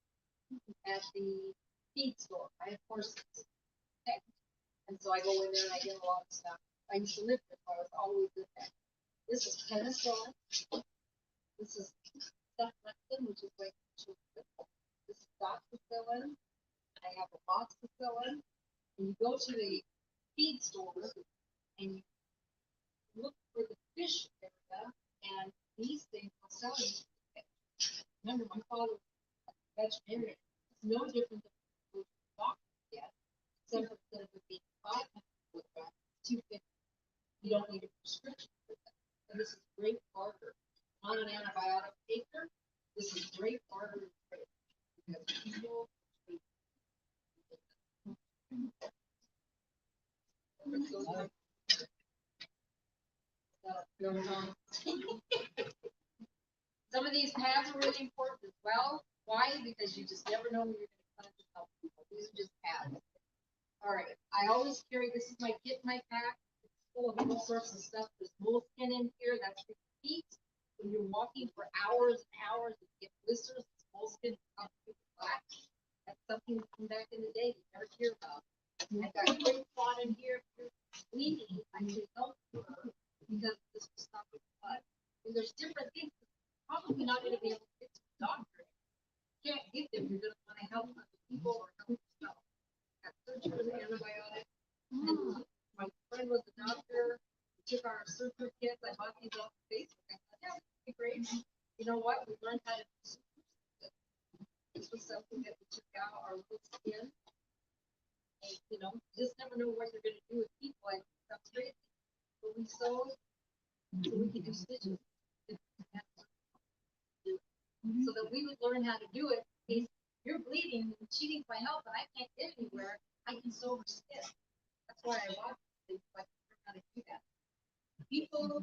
at the feed store. I have horses. Okay. And so I go in there and I get a lot of stuff. I used to live there, so I was always in there. This is penicillin. This is ceftriaxone, which is like, this is doxycycline. I have amoxicillin. And you go to the feed store and you look for the fish area, and these things will sell you. Remember, my father was a veterinarian. It's no different than the doctor yet, except for instead of it being 500 milligrams, 250. You don't need a prescription for that. And this is great barter. Not an antibiotic taker. This is great barter. Because people. Some of these pads are really important as well. Why? Because you just never know when you're going to come to help people. These are just pads. All right. I always carry, this is my kit, my pack. It's full of all sorts of stuff. There's moleskin in here. That's for your feet. When you're walking for hours and hours and get blisters, it's moleskin comes through the black. That's something from back in the day you never hear about. I got great thought in here. If you're bleeding, I can help you because this will stop the blood. And there's different things. Probably not going to be able to get to the doctor. You can't get them. You're going to want to help other people or help yourself. Got surgery with antibiotics. And my friend was a doctor. We took our surgery kits. I bought these off Facebook. I thought, yeah, this would be great. You know what? We learned how to do surgery. This was something that we took out our little skin. And, you know, you just never know what you're going to do with people. I think that's crazy. But we sewed so we could do stitches. So that we would learn how to do it. In case you're bleeding and she needs my help and I can't get anywhere, I can sew her skin. That's why I bought things, so I can learn how to do that. People,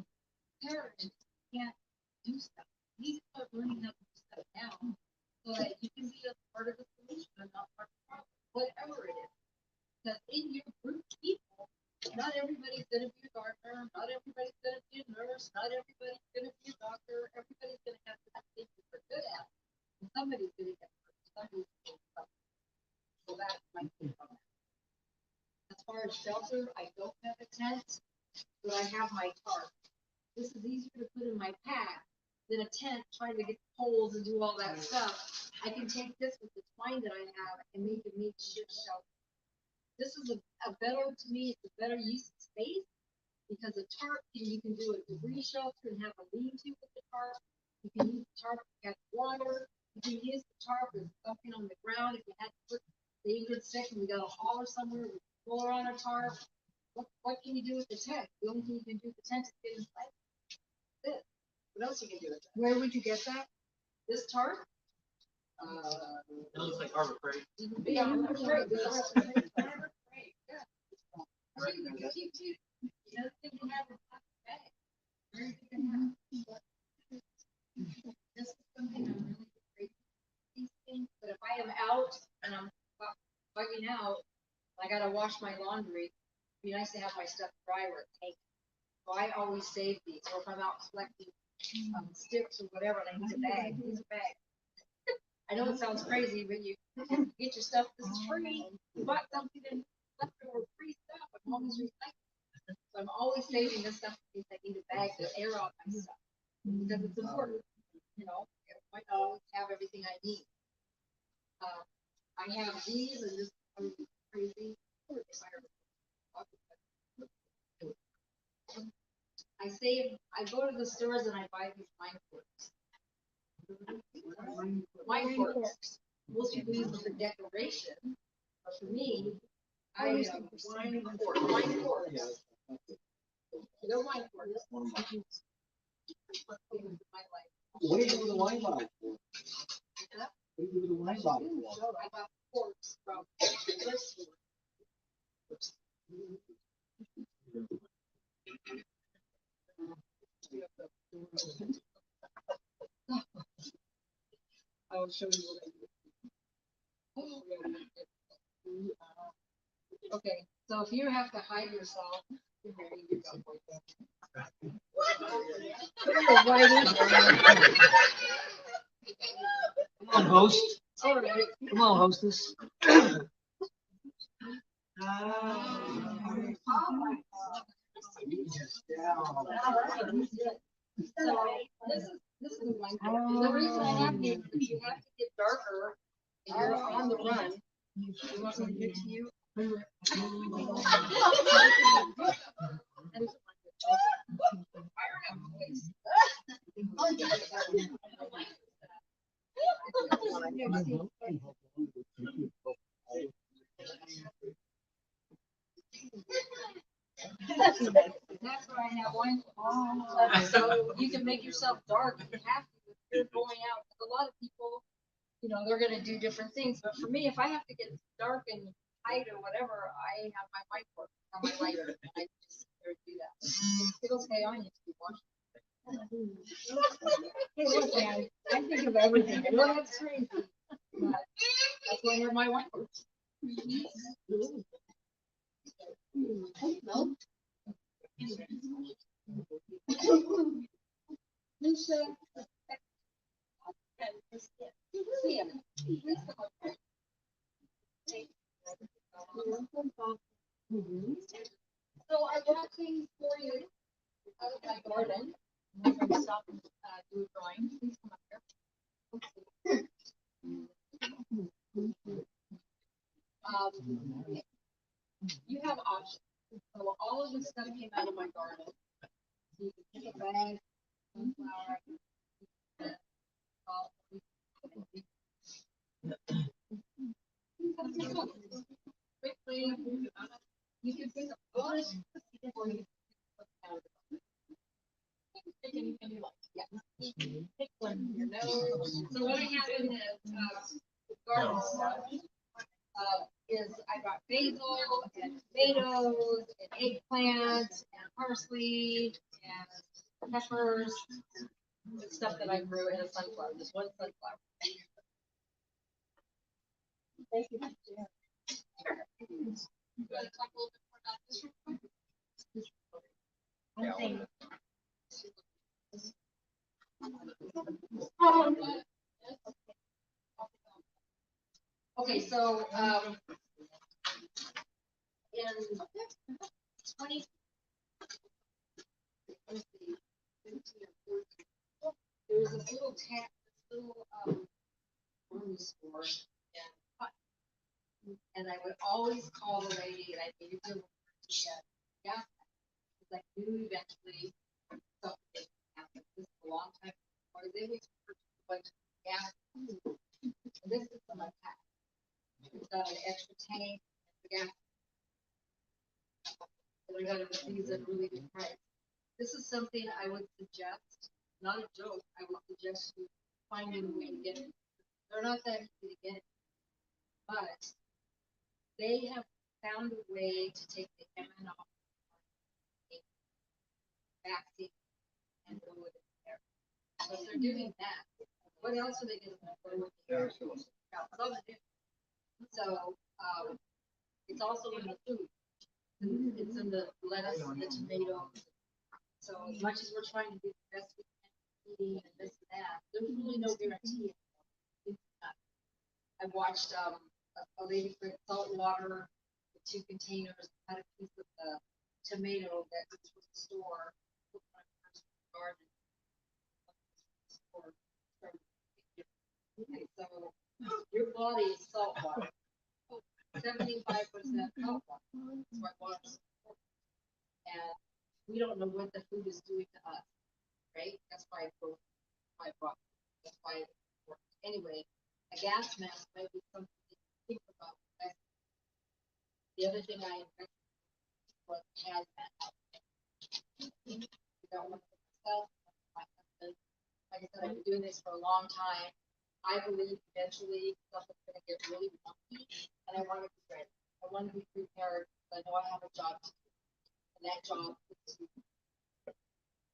parents can't do stuff. You need to start learning how to do stuff now so that you can be a part of the solution and not part of the problem, whatever it is. Because in your group of people, not everybody's going to be a gardener, not everybody's going to be a nurse, not everybody's going to be a doctor. Everybody's going to have to have things that they're good at. And somebody's going to get hurt. Somebody's going to get hurt. So that's my take on that. As far as shelter, I don't have a tent, but I have my tarp. This is easier to put in my pack than a tent trying to get poles and do all that stuff. I can take this with the twine that I have and make a makeshift shelter. This is a better, to me, it's a better use of space. Because a tarp, you can do a debris shelter and have a lean-to with the tarp. You can use the tarp to catch water. You can use the tarp as something on the ground if you had to put David sick and we got a hauler somewhere with floor on a tarp. What can you do with the tent? The only thing you can do with the tent is get inside. This. What else you can do with that? Where would you get that? This tarp? It looks like Harbor Freight. Yeah, Harbor Freight. Harbor Freight, yeah. The other thing you have is a plastic bag. Very good to have. This is something I'm really afraid of, these things, but if I am out and I'm bugging out, I gotta wash my laundry, it'd be nice to have my stuff dry where it's hanging. So I always save these, or if I'm out collecting sticks or whatever, and I need a bag, use a bag. I know it sounds crazy, but you get your stuff, this is free, you bought something and leftover free stuff, I'm always recycling. So I'm always saving this stuff in case I need a bag to air out my stuff, because it's important, you know, I might not always have everything I need. I have these and this is crazy. I go to the stores and I buy these wine corks. Wine corks. Most people use them for decoration, but for me, I have wine corks. Wine corks. They're wine corks. What do you do with the wine bottle for? What do you do with the wine bottle for? I got corks from the store. I'll show you what I do. Okay, so if you have to hide yourself, here you go. Come on, host. All right. Come on, hostess. So this is one. The reason I have these is you have to get darker and you're on the run. You want me to get to you? That's where I have wine. So you can make yourself dark if you have to, if you're going out. A lot of people, you know, they're gonna do different things, but for me, if I have to get dark and hide or whatever, I have my whiteboard on my lighter, and I just do that. It'll stay on you to be watching. Hey, look, man, I think of everything. I know that's crazy, but that's why I have my whiteboard. So I got things for you out of my garden. I'm gonna stop and do a drawing. Please come up here. You have options. So all of this stuff came out of my garden. You can take a bag, sunflower. Quickly, you can pick a bush or you can pick anything you like. Yeah. Pick one. Your nose. So what I have in the garden stuff is I got basil and tomatoes and eggplant and parsley and peppers. It's stuff that I grew in a sunflower, just one sunflower. Thank you. You want to talk a little bit more about this real quick? Okay, so in 20. There was this little grocery store and I would always call the lady and I needed to get gas. knew eventually something happened. This is a long time before they was a bunch of gas. And this is some attack. It's got an extra tank, the gas. So we got these at really good price. This is something I would suggest, not a joke, I would suggest you finding a way to get it. They're not that easy to get, but they have found a way to take the MN off vaccine and go with it there. So if they're doing that, what else are they going to go with there? So, it's also in the food. It's in the lettuce, the tomatoes. So as much as we're trying to do the best we can, eating and this and that, there's really no guarantee. I watched a lady put salt water with 2 containers, had a piece of the tomato that was from the store, put on her garden. Okay, so your body is salt water. 75% salt water. That's what water is. And we don't know what the food is doing to us, right? That's why I brought. That's why it's important. Anyway, a gas mask might be something to think about. The other thing I invented was hazmat. I got one for myself, my husband. Like I said, I've been doing this for a long time. I believe eventually stuff is going to get really wonky, and I want to be ready. I want to be prepared. I know I have a job to do, and that job is to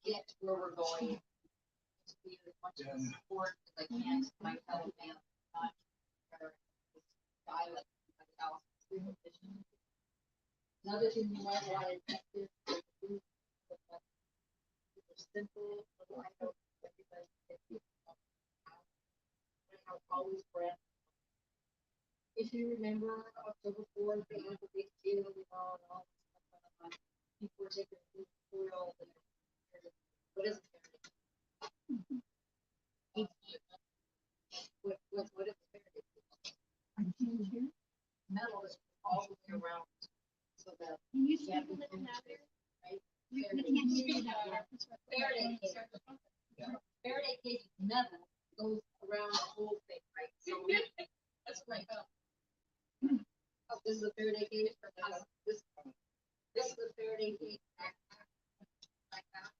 get to where we're going, to be as much of a support as I can to my fellow man, not die like somebody else. Another thing you might want to invest in is simple, little items that everybody can do. Always brand. If you remember October 4th, they had the big deal, and all this stuff going on. People were taking oil and what is it? What is it? Metal is all the way around. So that Can you see can't the be little finished, ladder? right? We can't see that. Faraday cage. Faraday cage is metal, goes around the whole thing, right? So that's right. This is a Faraday cage for us. This is a Faraday cage. Like that.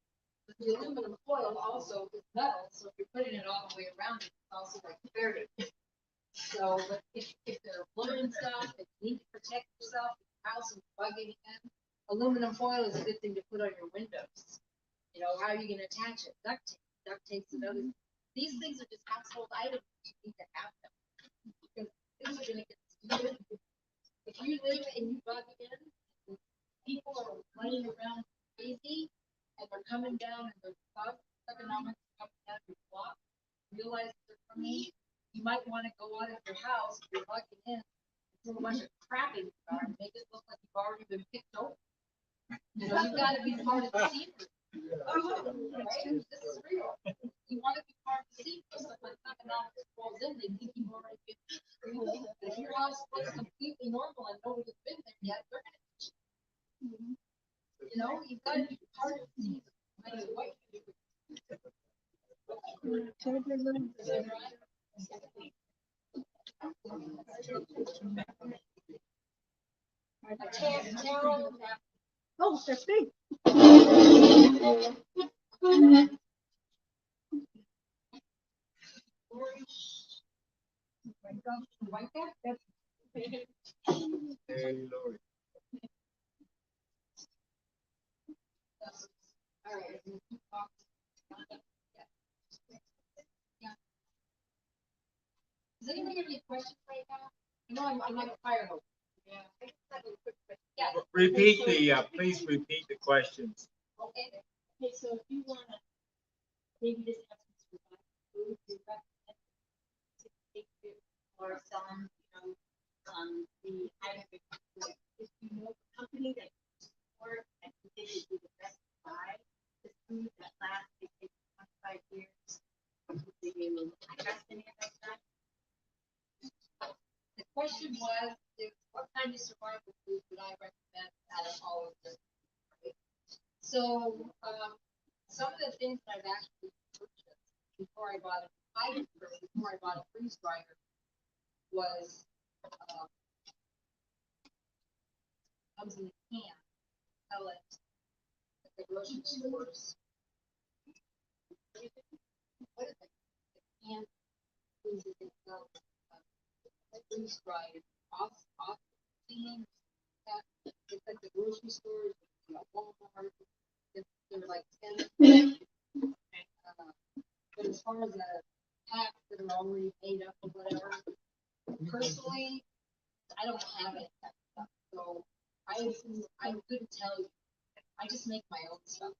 But the aluminum foil also is metal, so if you're putting it all the way around, it's also like Faraday. So, but if they're blowing stuff, if you need to protect yourself, your house is bugging in, aluminum foil is a good thing to put on your windows. You know, how are you gonna attach it? Duct tape. Duct tape's another. These things are just household items. You need to have them. Because things are gonna get stupid. If you live and you bug in, people are running around crazy and they're coming down and they're economics coming down your block, realize they're coming. You might want to go out of your house, if you're bugging in, throw a bunch of crap in your car and make it look like you've already been picked over. You know, you've got to be part of the scenery. Right? This is real. You want to be part of the scenery, so when economics falls in, they think you've already been. If your house looks completely normal and nobody's been there yet, they're gonna hit you. You know, you've got to be part of the scenery. No matter what you do. Oh, that's big. Like that, that's. Hey, Lord. All right. Does anybody have any questions right now? No, I'm like a fire hose. Yeah. I just have a quick question. Yeah. Repeat please repeat the questions. Okay. Okay, so if you wanna, maybe this has to survive food, you recommend to take it or sell them, the hybrid. If you know a company that support and you think would be the best buy, the food that lasts, they take 25 years. Do you trust any of that stuff? The question was, what kind of survival food would I recommend out of all of this? So, some of the things that I've actually purchased before I bought before I bought a freeze dryer was, comes in a can, sell it at the grocery stores. What is it? The can things that they sell, freeze dried, off cleaning, that, it's like the grocery stores, you know, Walmart, they're like 10. But as far as the packs that are already made up or whatever, personally, I don't have any of that stuff. So I couldn't tell you. I just make my own stuff.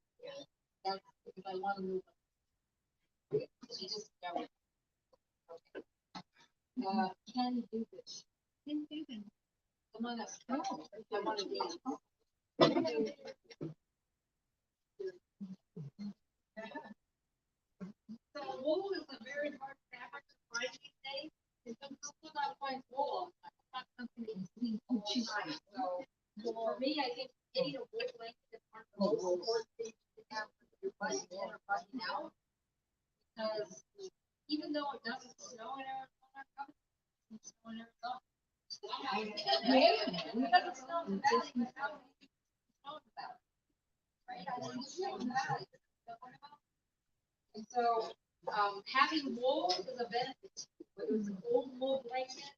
That's because I want to move on. You just never. Okay. Ken Dubish. Come on up. I want to be. So wool is a very hard fabric to find these days. And some people not find wool. It's not something that you see all the time. So for me, I think getting a wool blanket is one of the most important things to have for your button in or button out. Because even though it doesn't snow in Arizona, it's snow in Arizona. Right? It doesn't snow in the valley, but how do you snow in the valley? Right? I think it's snow in the valley. And so, having wool is a benefit, whether it's an old wool blanket,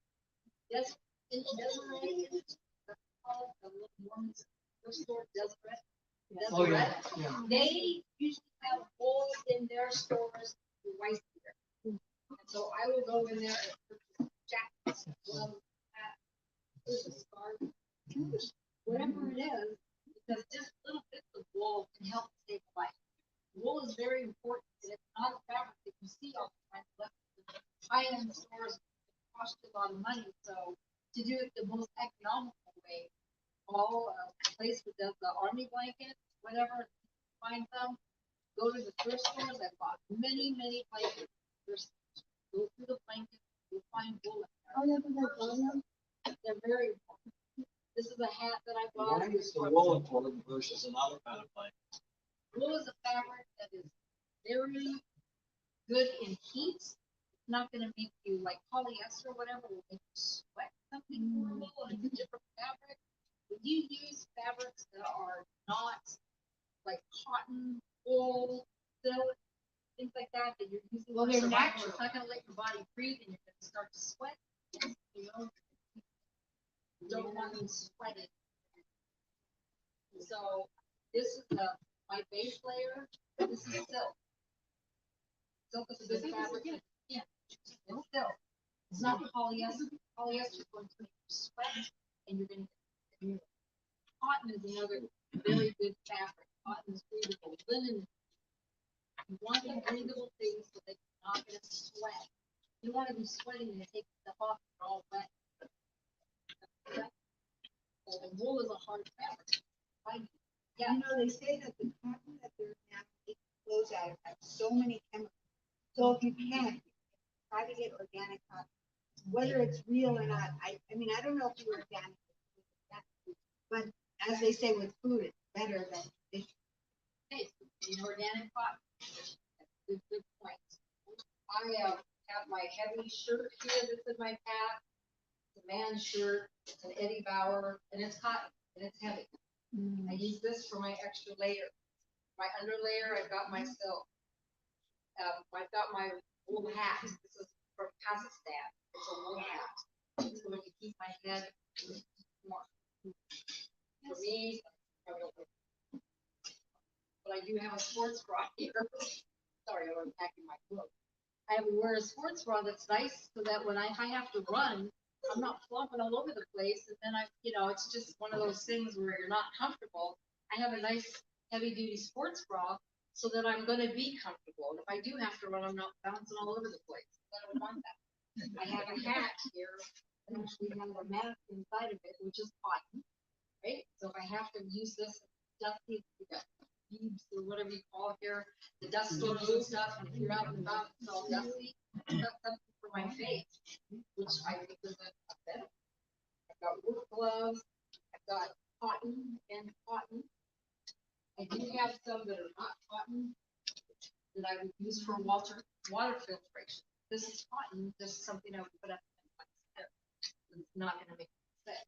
desert blanket, the Mormons, their store Deseret. Oh, yeah, yeah. They usually have wool in their stores twice a year. And so I will go in there and purchase jackets, gloves, hats, a scarf, whatever it is, because just little bits of wool can help save a life. Wool is very important, and it's not a fabric that you see all the time. High-end stores cost a lot of money, so to do it the most economical way, all place that does the army blankets, whatever, find them, go to the thrift stores. I bought many blankets. Go through the blankets, you'll find wool. They're very important. This is a hat that I bought. Why is the wool important versus another kind of blanket? Wool is a fabric that is very good in heat. It's not going to make you like polyester or whatever will make you sweat something horrible. It's a different fabric. When you use fabrics that are not like cotton, wool, silk, things like that, that you're using. Well, for they're survival, natural. It's not going to let your body breathe, and you're going to start to sweat. You know, you don't want them sweating. So this is my base layer. This is silk. Silk is a good fabric. Yeah, it's silk. It's not polyester. Polyester is going to make you sweat, and you're going to. Cotton is another very good fabric. Cotton is breathable. Linen. You want them breathable things so that you're not going to sweat. You want to be sweating and take stuff off. You're all wet. So the wool is a hard fabric. Yeah. You know, they say that the cotton that they're now making clothes out of have so many chemicals. So if you can, try to get organic cotton, whether it's real or not. I mean, I don't know if you're organic, but as they say with food, it's better than fish. Okay, so organic cotton. Good point. I have my heavy shirt here that's in my pack. It's a man's shirt. It's an Eddie Bauer, and it's cotton, and it's heavy. I use this for my extra layer. My underlayer, I've got my silk. I've got my wool hat. This is from Kazakhstan. It's a wool hat. It's going to keep my head warm. For me, but I do have a sports bra here. Sorry, I'm unpacking my clothes. I wear a sports bra that's nice so that when I have to run, I'm not flopping all over the place. And then it's just one of those things where you're not comfortable. I have a nice heavy duty sports bra so that I'm going to be comfortable. And if I do have to run, I'm not bouncing all over the place. I don't want that. I have a hat here that actually has a mask inside of it, which is cotton, right? So if I have to use this dusty beads or whatever you call it here, the dusty blue stuff, and if you're out and about, it's all dusty. I've got something for my face, which I think is a benefit. I've got work gloves, I've got cotton and cotton. I do have some that are not cotton that I would use for water filtration. This is cotton, this is something I would put up in my hair. It's not gonna make it sick.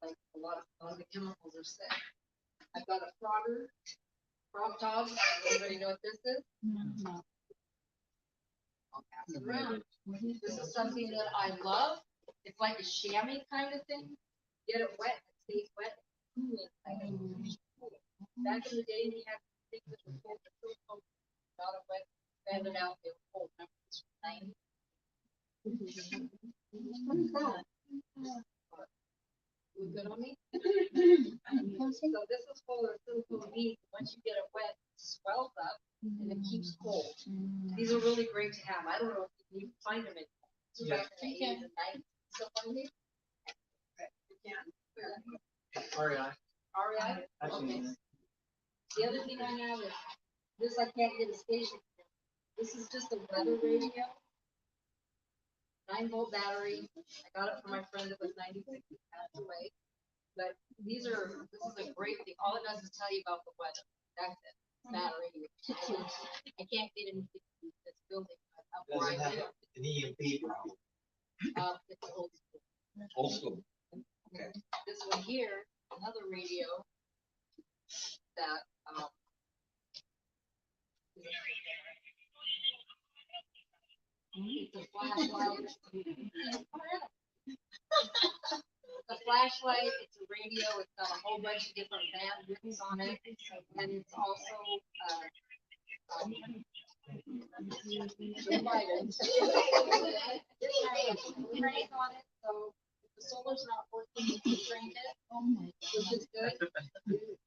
Like a lot of the chemicals are sick. I've got a frog tub. Everybody know what this is? I'll pass it around. This is something that I love. It's like a chamois kind of thing. Get it wet, it stays wet. Back in the day, we had things that were cold, but so cold, not wet, ran it out, they were cold. Remember this was 90? What is that? Look good on me? So this is full of silicone beads. Once you get it wet, it swells up and it keeps cold. These are really great to have. I don't know if you can find them in. Back in the 80s and 90s. So funny. You can. REI. REI? Okay. The other thing I have is, this I can't get a station. This is just a weather radio. 9-volt battery. I got it from my friend that was 96, he passed away. But this is a great thing. All it does is tell you about the weather. That's it. Battery. I can't get anything in this building. Doesn't have an EMP problem. It's old school. Old school. Okay. This one here, another radio that, it's a flashlight. The flashlight, it's a radio, it's got a whole bunch of different bandwidths on it, and it's also, crank on it, so if the solar's not working, you can crank it, which is good.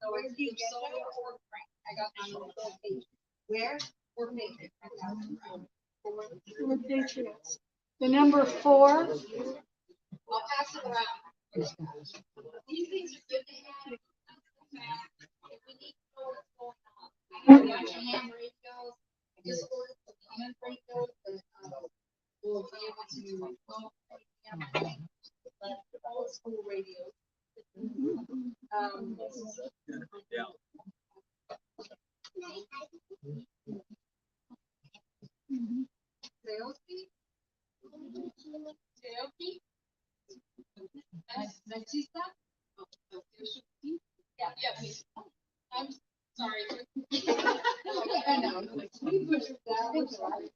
So it's either solar or crank. I got mine on 4 pages. Where? 4 pages. I got it. Four Patriots. The number 4. I'll pass it around. These things are good to have. If we need to know what's going on. I got a bunch of ham radios. I just ordered some ham radios that will be able to go old school radios. Natista? Yeah, me. I'm sorry. I know. We pushed it down. I'm sorry.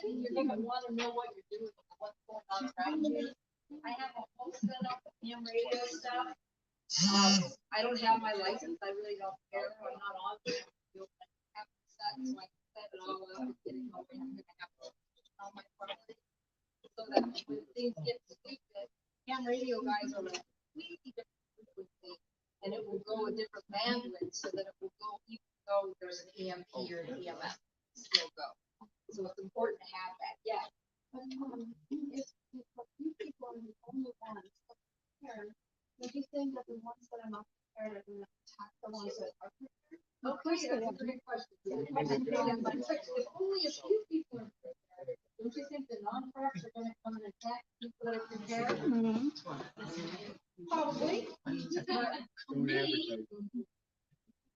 You're gonna want to know what you're doing, what's going on around you. I have a whole setup of ham radio stuff. I don't have my license. I really don't care. I'm not on it. I have it set, so I can set it all up and get it going. I'm gonna have to on my property so that when things get stupid, ham radio guys are like completely different frequency, and it will go a different bandwidth so that it will go even though there's an EMP or an EMF, still go. So it's important to have that. Yeah. But if you people are the only ones prepared, would you think that the ones that are not prepared are going to attack the ones that are prepared? Okay, that's a great question. If only a few people are prepared, don't you think the non-preps are gonna come and attack people that are prepared? Probably. But me,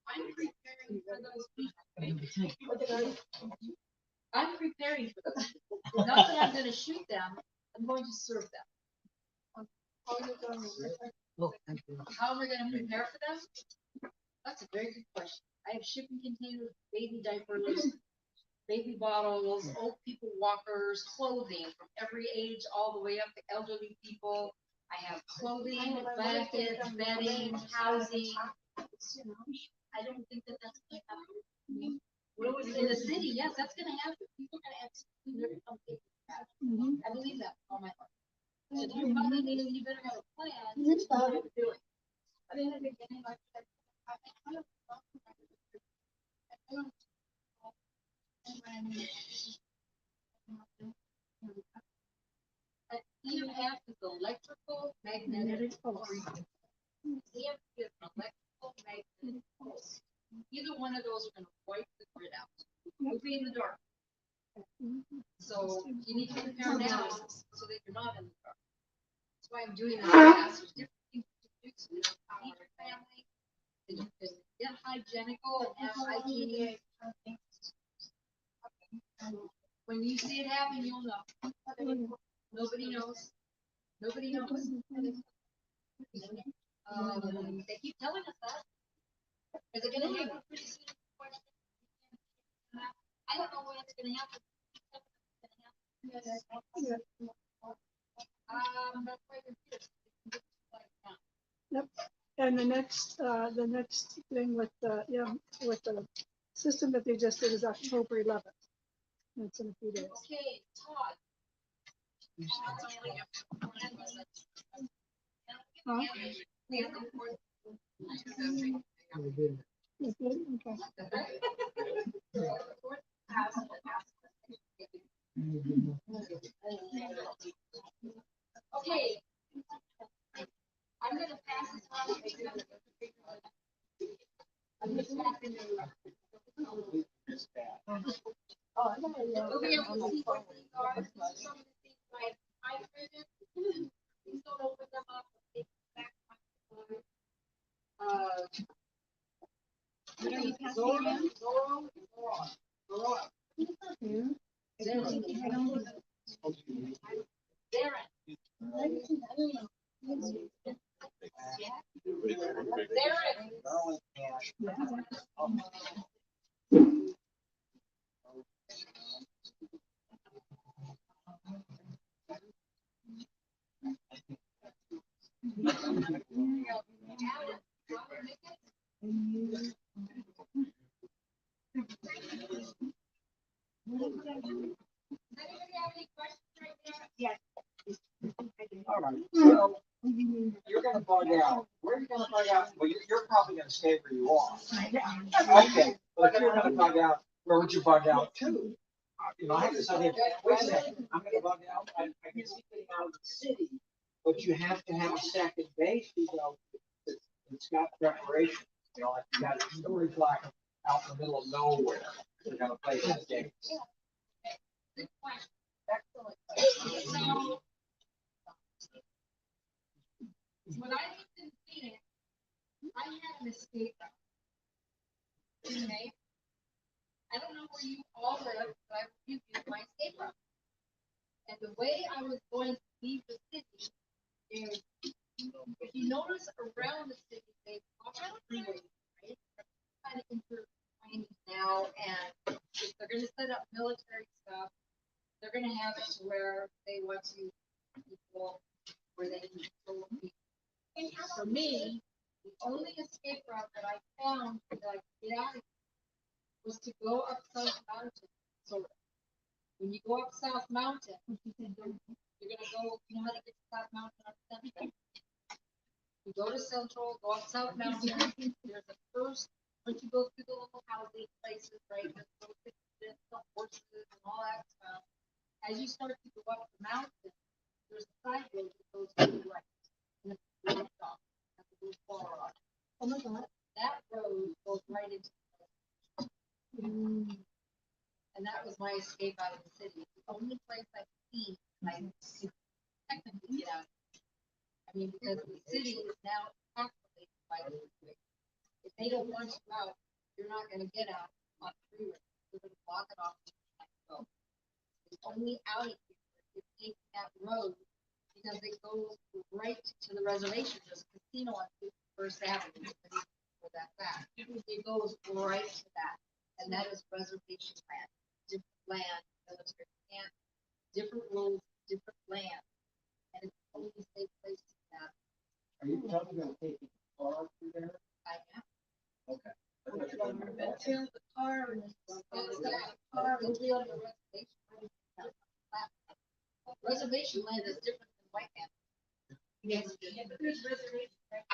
I'm preparing for those people. I'm preparing for those people. Not that I'm gonna shoot them, I'm going to serve them. How am I gonna prepare for them? That's a very good question. I have shipping containers, baby diapers, baby bottles, old people walkers, clothing from every age all the way up to elderly people. I have clothing, blankets, bedding, housing. I don't think that that's gonna happen. Well, in the city, yes, that's gonna happen. People are gonna have something. I believe that all my heart. So you probably need, you better have a plan. Yes, what you're doing. I mean, in the beginning, like I said, EMF is electrical magnetic frequency. EMF is electrical magnetic pulse. Either one of those are going to wipe the grid out. We'll be in the dark. So you need to prepare now so that you're not in the dark. That's why I'm doing this class. There's different things you to feed your family, that you can get hygienical and have hygiene. When you see it happen, you'll know. Nobody knows. Nobody knows. They keep telling us that. Is it gonna happen pretty soon? I don't know when it's gonna happen. That's why we're here. Yep. And the next thing with the, with the system that they just did is October 11th. That's in a few days. Okay, Todd. Huh? Okay, okay. Okay. I'm gonna pass this on. I'm just passing it around. You'll be able to see what these are. These are some of the things I printed. Please don't open them up. Take them back to my computer. What are you passing around? Yes. All right, so you're gonna bug out. Where are you gonna bug out? Well, you're probably gonna stay where you are. Okay, but if you're gonna bug out, where would you bug out to? You know, I have this idea, wait a second, I'm gonna bug out, I can see getting out of the city, but you have to have a second base, you know, it's got preparation. You know, like you got a storage locker out in the middle of nowhere, you're gonna play this game. Good question. Excellent. So, when I lived in Phoenix, I had an escape route. Okay? I don't know where you all live, but I will give you my escape route. And the way I was going to leave the city is, if you notice around the city, they walk out freeways, right? Kind of intertwined now, and if they're gonna set up military stuff, they're gonna have it to where they want to people where they can control people. For me, the only escape route that I found that I could get out of was to go up South Mountain. So when you go up South Mountain, you're gonna go, you know how to get to South Mountain on Central? You go to Central, go up South Mountain, there's the first, once you go through the little housing places, right, there's the horses and all that stuff. As you start to go up the mountain, there's a side road that goes to the right. And it's blocked off. That's a little far off. Oh my God. That road goes right into the and that was my escape out of the city. It's the only place I've seen I could technically get out. I mean, because the city is now populated by the freeway. If they don't want you out, you're not gonna get out on the freeway. They're gonna block it off. So the only out of here is taking that road because it goes right to the reservation. There's a casino on First Avenue. For that fact, it goes right to that, and that is reservation land. Different land, military camp, different rules, different land, and it's the only safe place to have. Are you talking about taking a car through there? I am. Okay. Until the car and the car will be on the reservation. Reservation land is different than white land. Yes. There's reservation right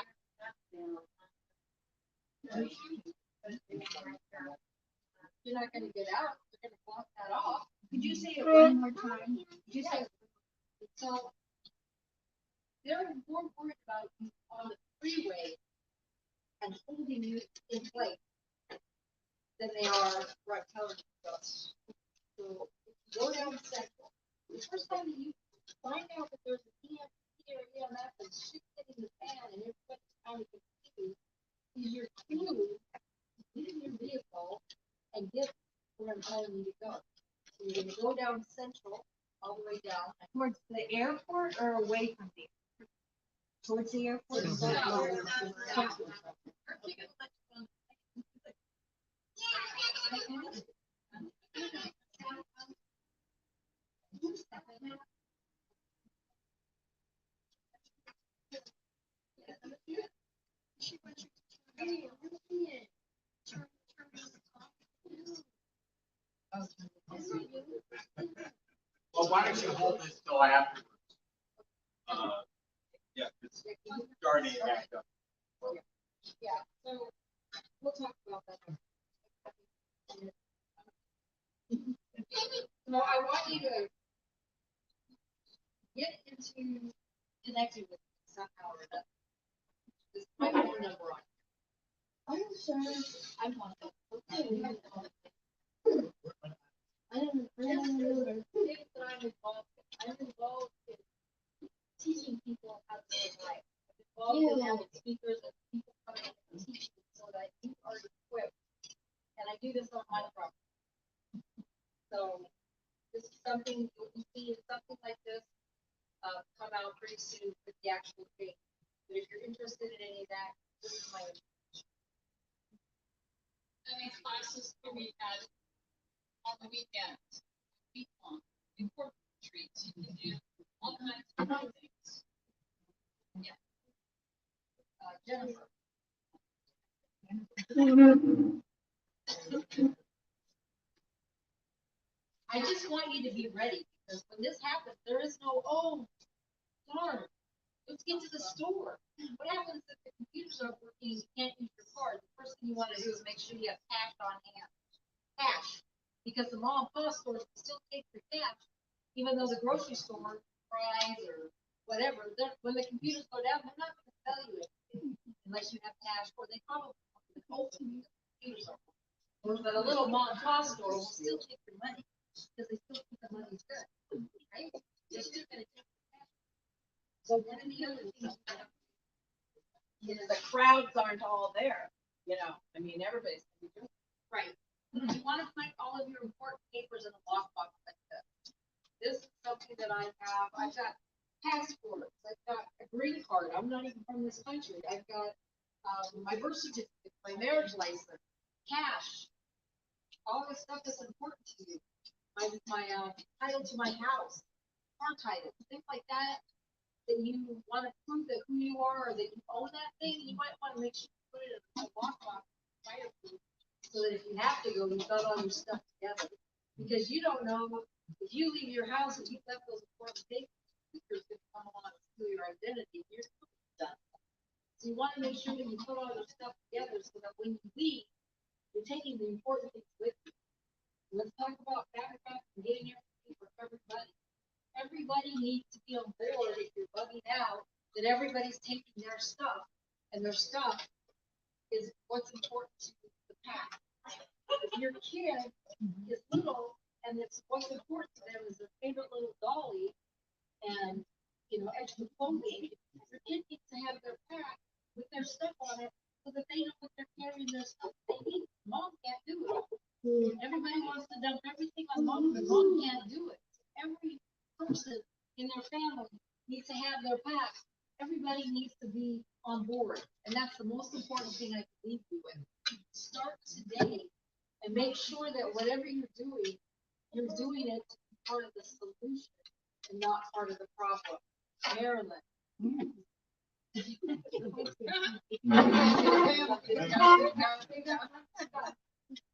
there. You're not gonna get out, you're gonna block that off. Could you say it one more time? Could you say, so they're more worried about you on the freeway and holding you in place than they are right telling you. So if you go down Central, the first time that you find out that there's an EMF and shit hitting the fan and everybody county can do is your clue, get in your vehicle and get where I'm telling you to go. So you're gonna go down Central, all the way down. Towards the airport or away from the? Towards the airport? Well, why don't you hold this till afterwards? Yeah, it's starting to act up. Yeah, so we'll talk about that. So I want you to get into connecting with me somehow or another. This is my phone number on. I'm sure. I want to. I don't know. Things that I'm involved in teaching people how to live life. I'm involved in having speakers and people coming in and teaching so that you are equipped. And I do this on my property. So this is something you'll see in something like this come out pretty soon with the actual thing. But if you're interested in any of that, this is my information. And these classes can be had on the weekends, week long, important retreats. You can do all kinds of fun things. Yeah. Jennifer. I just want you to be ready because when this happens, there is no, oh, darn, let's get to the store. What happens if the computers aren't working and you can't use your card? The first thing you want to do is make sure you have cash on hand. Cash. Because the mom and pop stores will still take your cash, even though the grocery store, Fry's or whatever, when the computers go down, they're not going to tell you anything unless you have cash, or they probably won't the computers are. But a little mom and pop store will still take your money because they still think the money's good, right? They're still going to take your cash. So one of the other things, The crowds aren't all there, I mean, everybody's gonna be doing. right? You want to put all of your important papers in a lockbox like this. This is something that I have. I've got passports. I've got a green card. I'm not even from this country. I've got my birth certificate, my marriage license, cash, all this stuff that's important to you. My title to my house, car title, things like that. That you want to prove that who you are or that you own that thing, you might want to make sure you put it in a lockbox, fireproof, so that if you have to go, you've got all your stuff together. Because you don't know, if you leave your house and you left those important papers, speakers could come along and steal your identity, you're done. So you want to make sure that you put all your stuff together so that when you leave, you're taking the important things with you. Let's talk about backpack and getting everything for everybody. Everybody needs to be on board if you're bugging out that everybody's taking their stuff, and their stuff is what's important to the pack. If your kid is little and it's what's important to them is their favorite little dolly and extra clothing, your kid needs to have their pack with their stuff on it so that they know what they're carrying their stuff they need. Mom can't do it. Everybody wants to dump everything on mom, but mom can't do it. Every person in their family needs to have their pack. Everybody needs to be on board. And that's the most important thing I can leave you with. Start today and make sure that whatever you're doing it to be part of the solution and not part of the problem. Marilyn.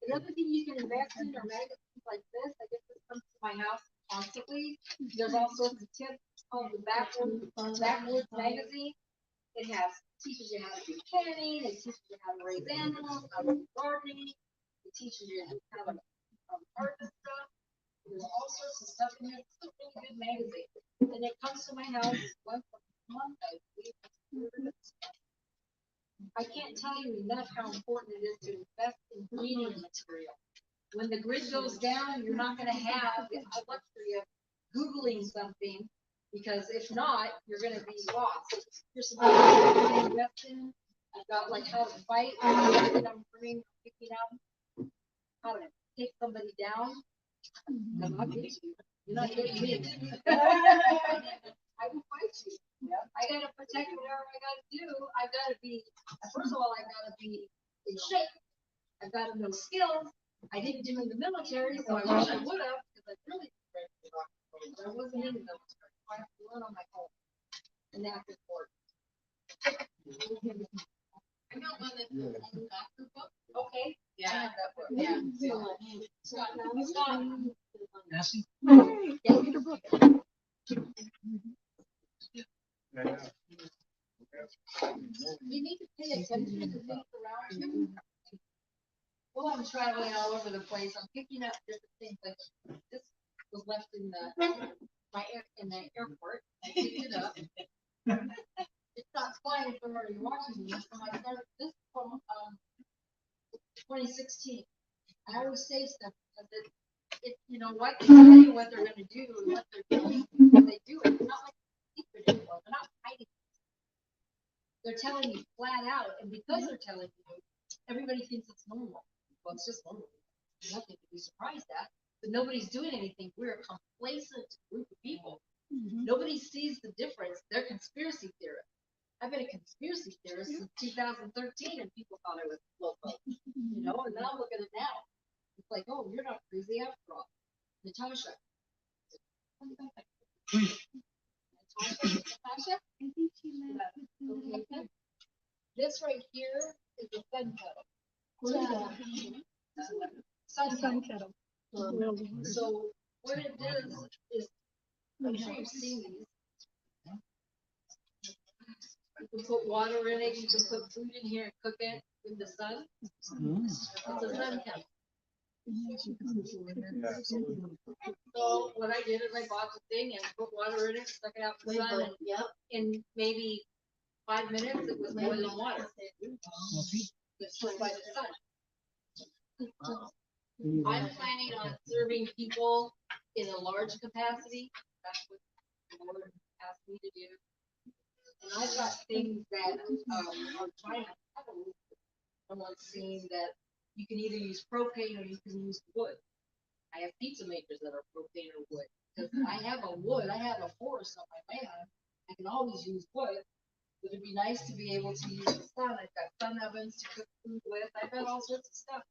Another thing you can invest in are magazines like this. I guess this comes to my house constantly. There's all sorts of tips. It's called the Backwoods magazine. It teaches you how to do canning. It teaches you how to raise animals, how to do gardening. It teaches you how to harvest stuff. There's all sorts of stuff in here. It's a really good magazine. And it comes to my house once a month, I believe. I can't tell you enough how important it is to invest in reading material. When the grid goes down, you're not going to have the luxury of Googling something, because if not, you're going to be lost. You're supposed to invest in I've got like how to fight, I'm bringing, picking up, how to take somebody down. I'm not getting you. You're not getting me. I will fight you. I gotta protect whatever I gotta do. I've gotta be, first of all, I gotta be in shape. I've gotta know skills. I didn't do in the military, so I wish I would have, because I really, I wasn't in the military. I have to learn on my own. And that's important. I got one that's a doctor book. Okay. I Yeah. have that book. Yeah. Nancy? You need to pay attention to things around you. Well, I'm traveling all over the place. I'm picking up different things. Like this was left in in the airport. I picked it up. It stopped flying from already Washington. So I started this from 2016. I always say stuff because it you know what, they tell you what they're going to do and what they're doing. When they do it, it's not like a secret anymore. They're not hiding. They're telling you flat out, and because they're telling you, everybody thinks it's normal. Well, it's just normal. Nothing to be surprised at. But nobody's doing anything. We're a complacent group of people. Nobody sees the difference. They're conspiracy theorists. I've been a conspiracy theorist since 2013, and people thought I was loco. You know, and now look at it now. It's like, oh, you're not crazy after all. Natasha. Natasha? I think she left. Okay. This right here is the sun kettle. Sun kettle. So what it does is, I'm sure you've seen these. You can put water in it, you can put food in here and cook it with the sun. It's a sun kettle. So what I did is I bought the thing and put water in it, stuck it out in the sun, and in maybe 5 minutes, it was boiling water. It's put by the sun. I'm planning on serving people in a large capacity. That's what the Lord asked me to do. And I've got things that are trying to cover. Someone's saying that you can either use propane or you can use wood. I have pizza makers that are propane or wood. Because I have a wood, I have a forest on my land. I can always use wood. But it'd be nice to be able to use the sun. I've got sun ovens to cook food with. I've got all sorts of stuff.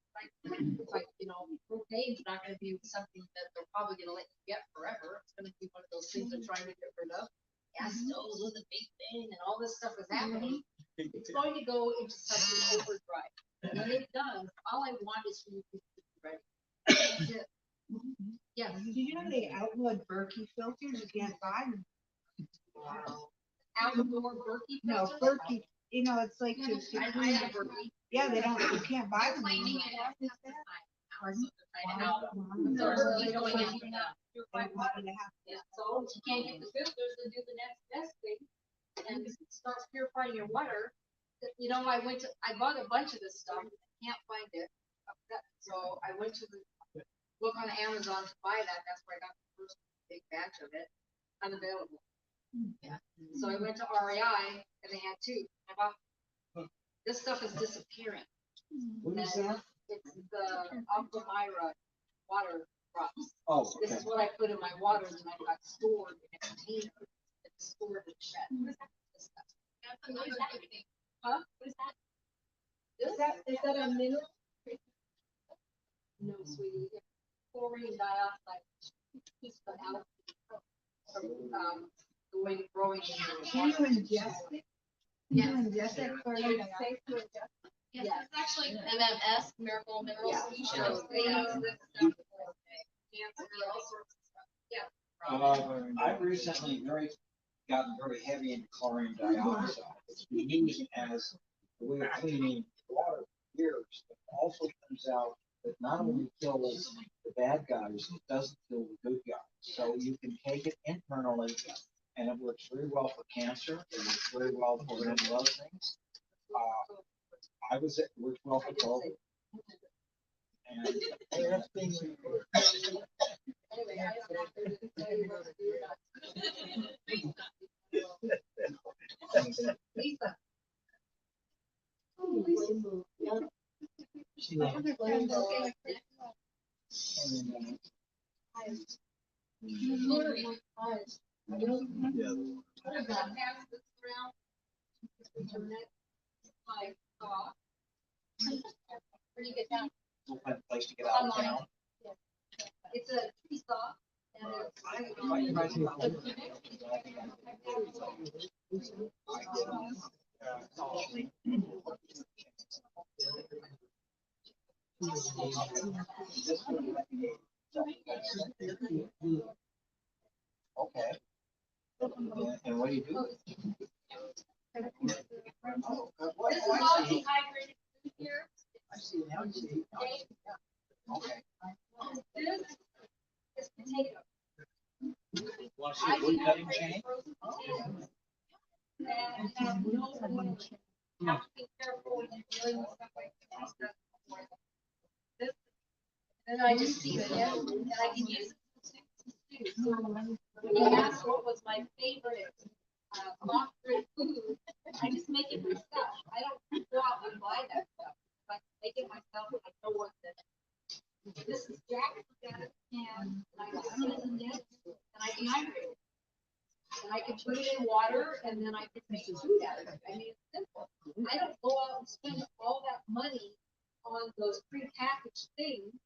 Like, you know, propane's not going to be something that they're probably going to let you get forever. It's going to be one of those things they're trying to get rid of. Gas stoves was a big thing, and all this stuff is happening. It's going to go into something overdrive. And when it's done, all I want is for you to be ready. That's it. Yes. Did you know they outlawed Berkey filters? You can't buy them. Wow. Outdoor Berkey No, filters? Berkey, you know, it's like to I clean. have Berkey. Yeah, they don't, you can't buy them. Claiming it anymore. as pesticide. Pardon? So they don't want you to have purified They water. want you to have- Yeah, so if you can't get the filters, then do the next best thing and start purifying your water. You know, I bought a bunch of this stuff, can't find it. So I went to look on Amazon to buy that. That's where I got the first big batch of it. Unavailable. Yeah. So I went to REI and they had two. I bought, this stuff is disappearing. What is that? It's the Alphamira water drops. Oh, This okay. is what I put in my water and I got stored in a container. It's stored in a shed. This stuff. That's another thing. Huh? What is that? Is that a mineral? No, sweetie. It's chlorine dioxide. It's the out. Growing in your Can you water. ingest it? Can you ingest it for like a safe to ingest? Yes, Yeah. it's actually MMS, Miracle Mineral Yeah. Solution. So they use this stuff for cancer, all sorts of stuff. Yeah. I've recently gotten very heavy into chlorine dioxide. It's been used as a way of cleaning water for years. It also turns out that not only kills the bad guys, it doesn't kill the good guys. So you can take it internally, and it works very well for cancer. It works very well for many other things. It works well for COVID. And that's being recorded. Anyway, I have nothing to say about it. Lisa. She left. Where do you get that? We'll find a place to get out of town. It's a tree saw. And Okay. And what do you do? this is all dehydrated food here. I see now. Okay. This is potato. Want to see a wood cutting chain? And have no oil. You have to be careful when you're dealing with stuff like this. And I just see it, yeah, and I can use it to stew. So when you ask what was my favorite, off-grid food, I just make it myself. I don't go out and buy that stuff. I make it myself, and I know what's in it. This is Jack can, and I just season it, and I dehydrate it. And I can put it in water, and then I can make food out of it. I mean, it's simple. I don't go out and spend all that money on those prepackaged things.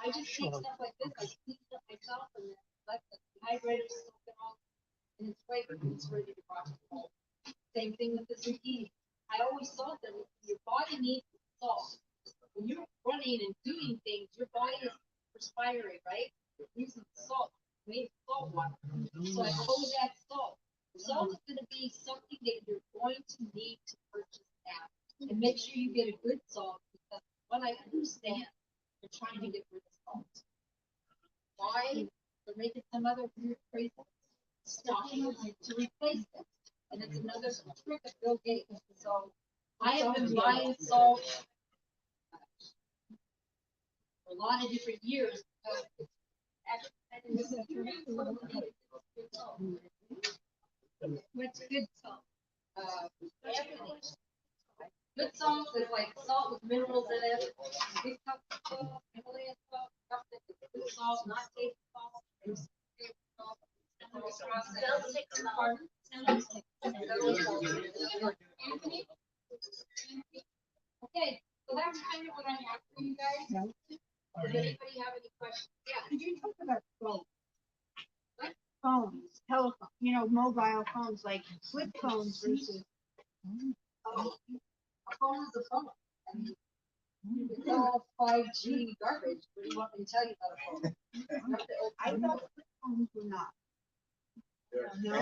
I just take stuff like this, I season it myself, and then let the dehydrator soak it all, and it's flavored, and it's ready to rock and roll. Same thing with the zucchini. I always thought that your body needs salt. When you're running and doing things, your body is perspiring, right? You're using salt, made salt water. So I always add salt. Salt is gonna be something that you're going to need to purchase now. And make sure you get a good salt, because what I understand, they're trying to get rid of salt. Why? They're making some other weird crazy stuff to replace it. And it's another trick of Bill Gates. So I have been buying salt for a lot of different years. Because what's good salt? Everything. Good salt is like salt with minerals in it. Big cup of salt, Himalayan salt, good salt, not table salt. Okay, so that's kind of what I have for you guys. Does anybody have any questions? Yeah. Could you talk about phones? Phones, telephone, mobile phones, like flip phones versus. A phone is a phone. I mean, it's all 5G garbage. What do you want me to tell you about a phone? I thought flip phones were not. No.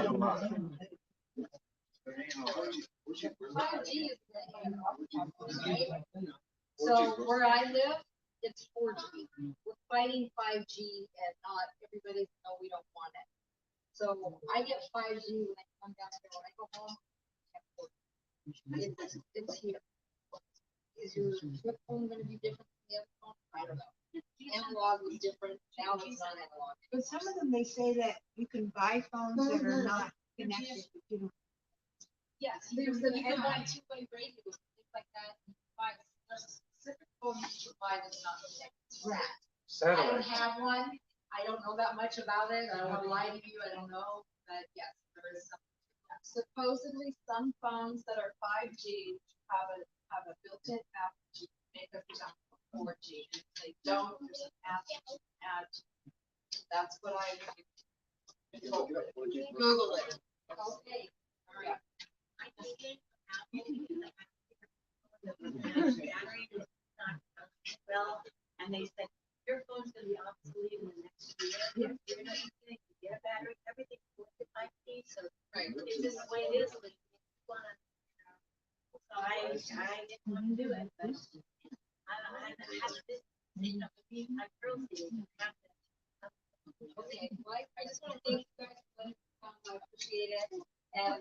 5G is the so where I live, it's 4G. We're fighting 5G and not everybody's, no, we don't want it. So I get 5G when I come down here. When I go home, it's here. Is your flip phone gonna be different from the other phone? I don't know. Analog was different, now it's not analog. But some of them, they say that you can buy phones that are not connected. Yes, there's the one two-way radio, things like that. There's a specific phone you should buy that's not connected. Right. I don't have one. I don't know that much about it. I don't want to lie to you. I don't know, but yes, there is some. Supposedly, some phones that are 5G have a built-in app to make us jump from 4G. If they don't, there's an app to add. That's what I would do. Google it. Okay. All right. Well, and they said, your phone's gonna be obsolete in the next year. You're not gonna get a battery, everything with the 5G, so it's just the way it is. Like, so I didn't want to do it, but I have this, my girls do. Okay, well, I just want to thank you guys for letting me come. I appreciate it. And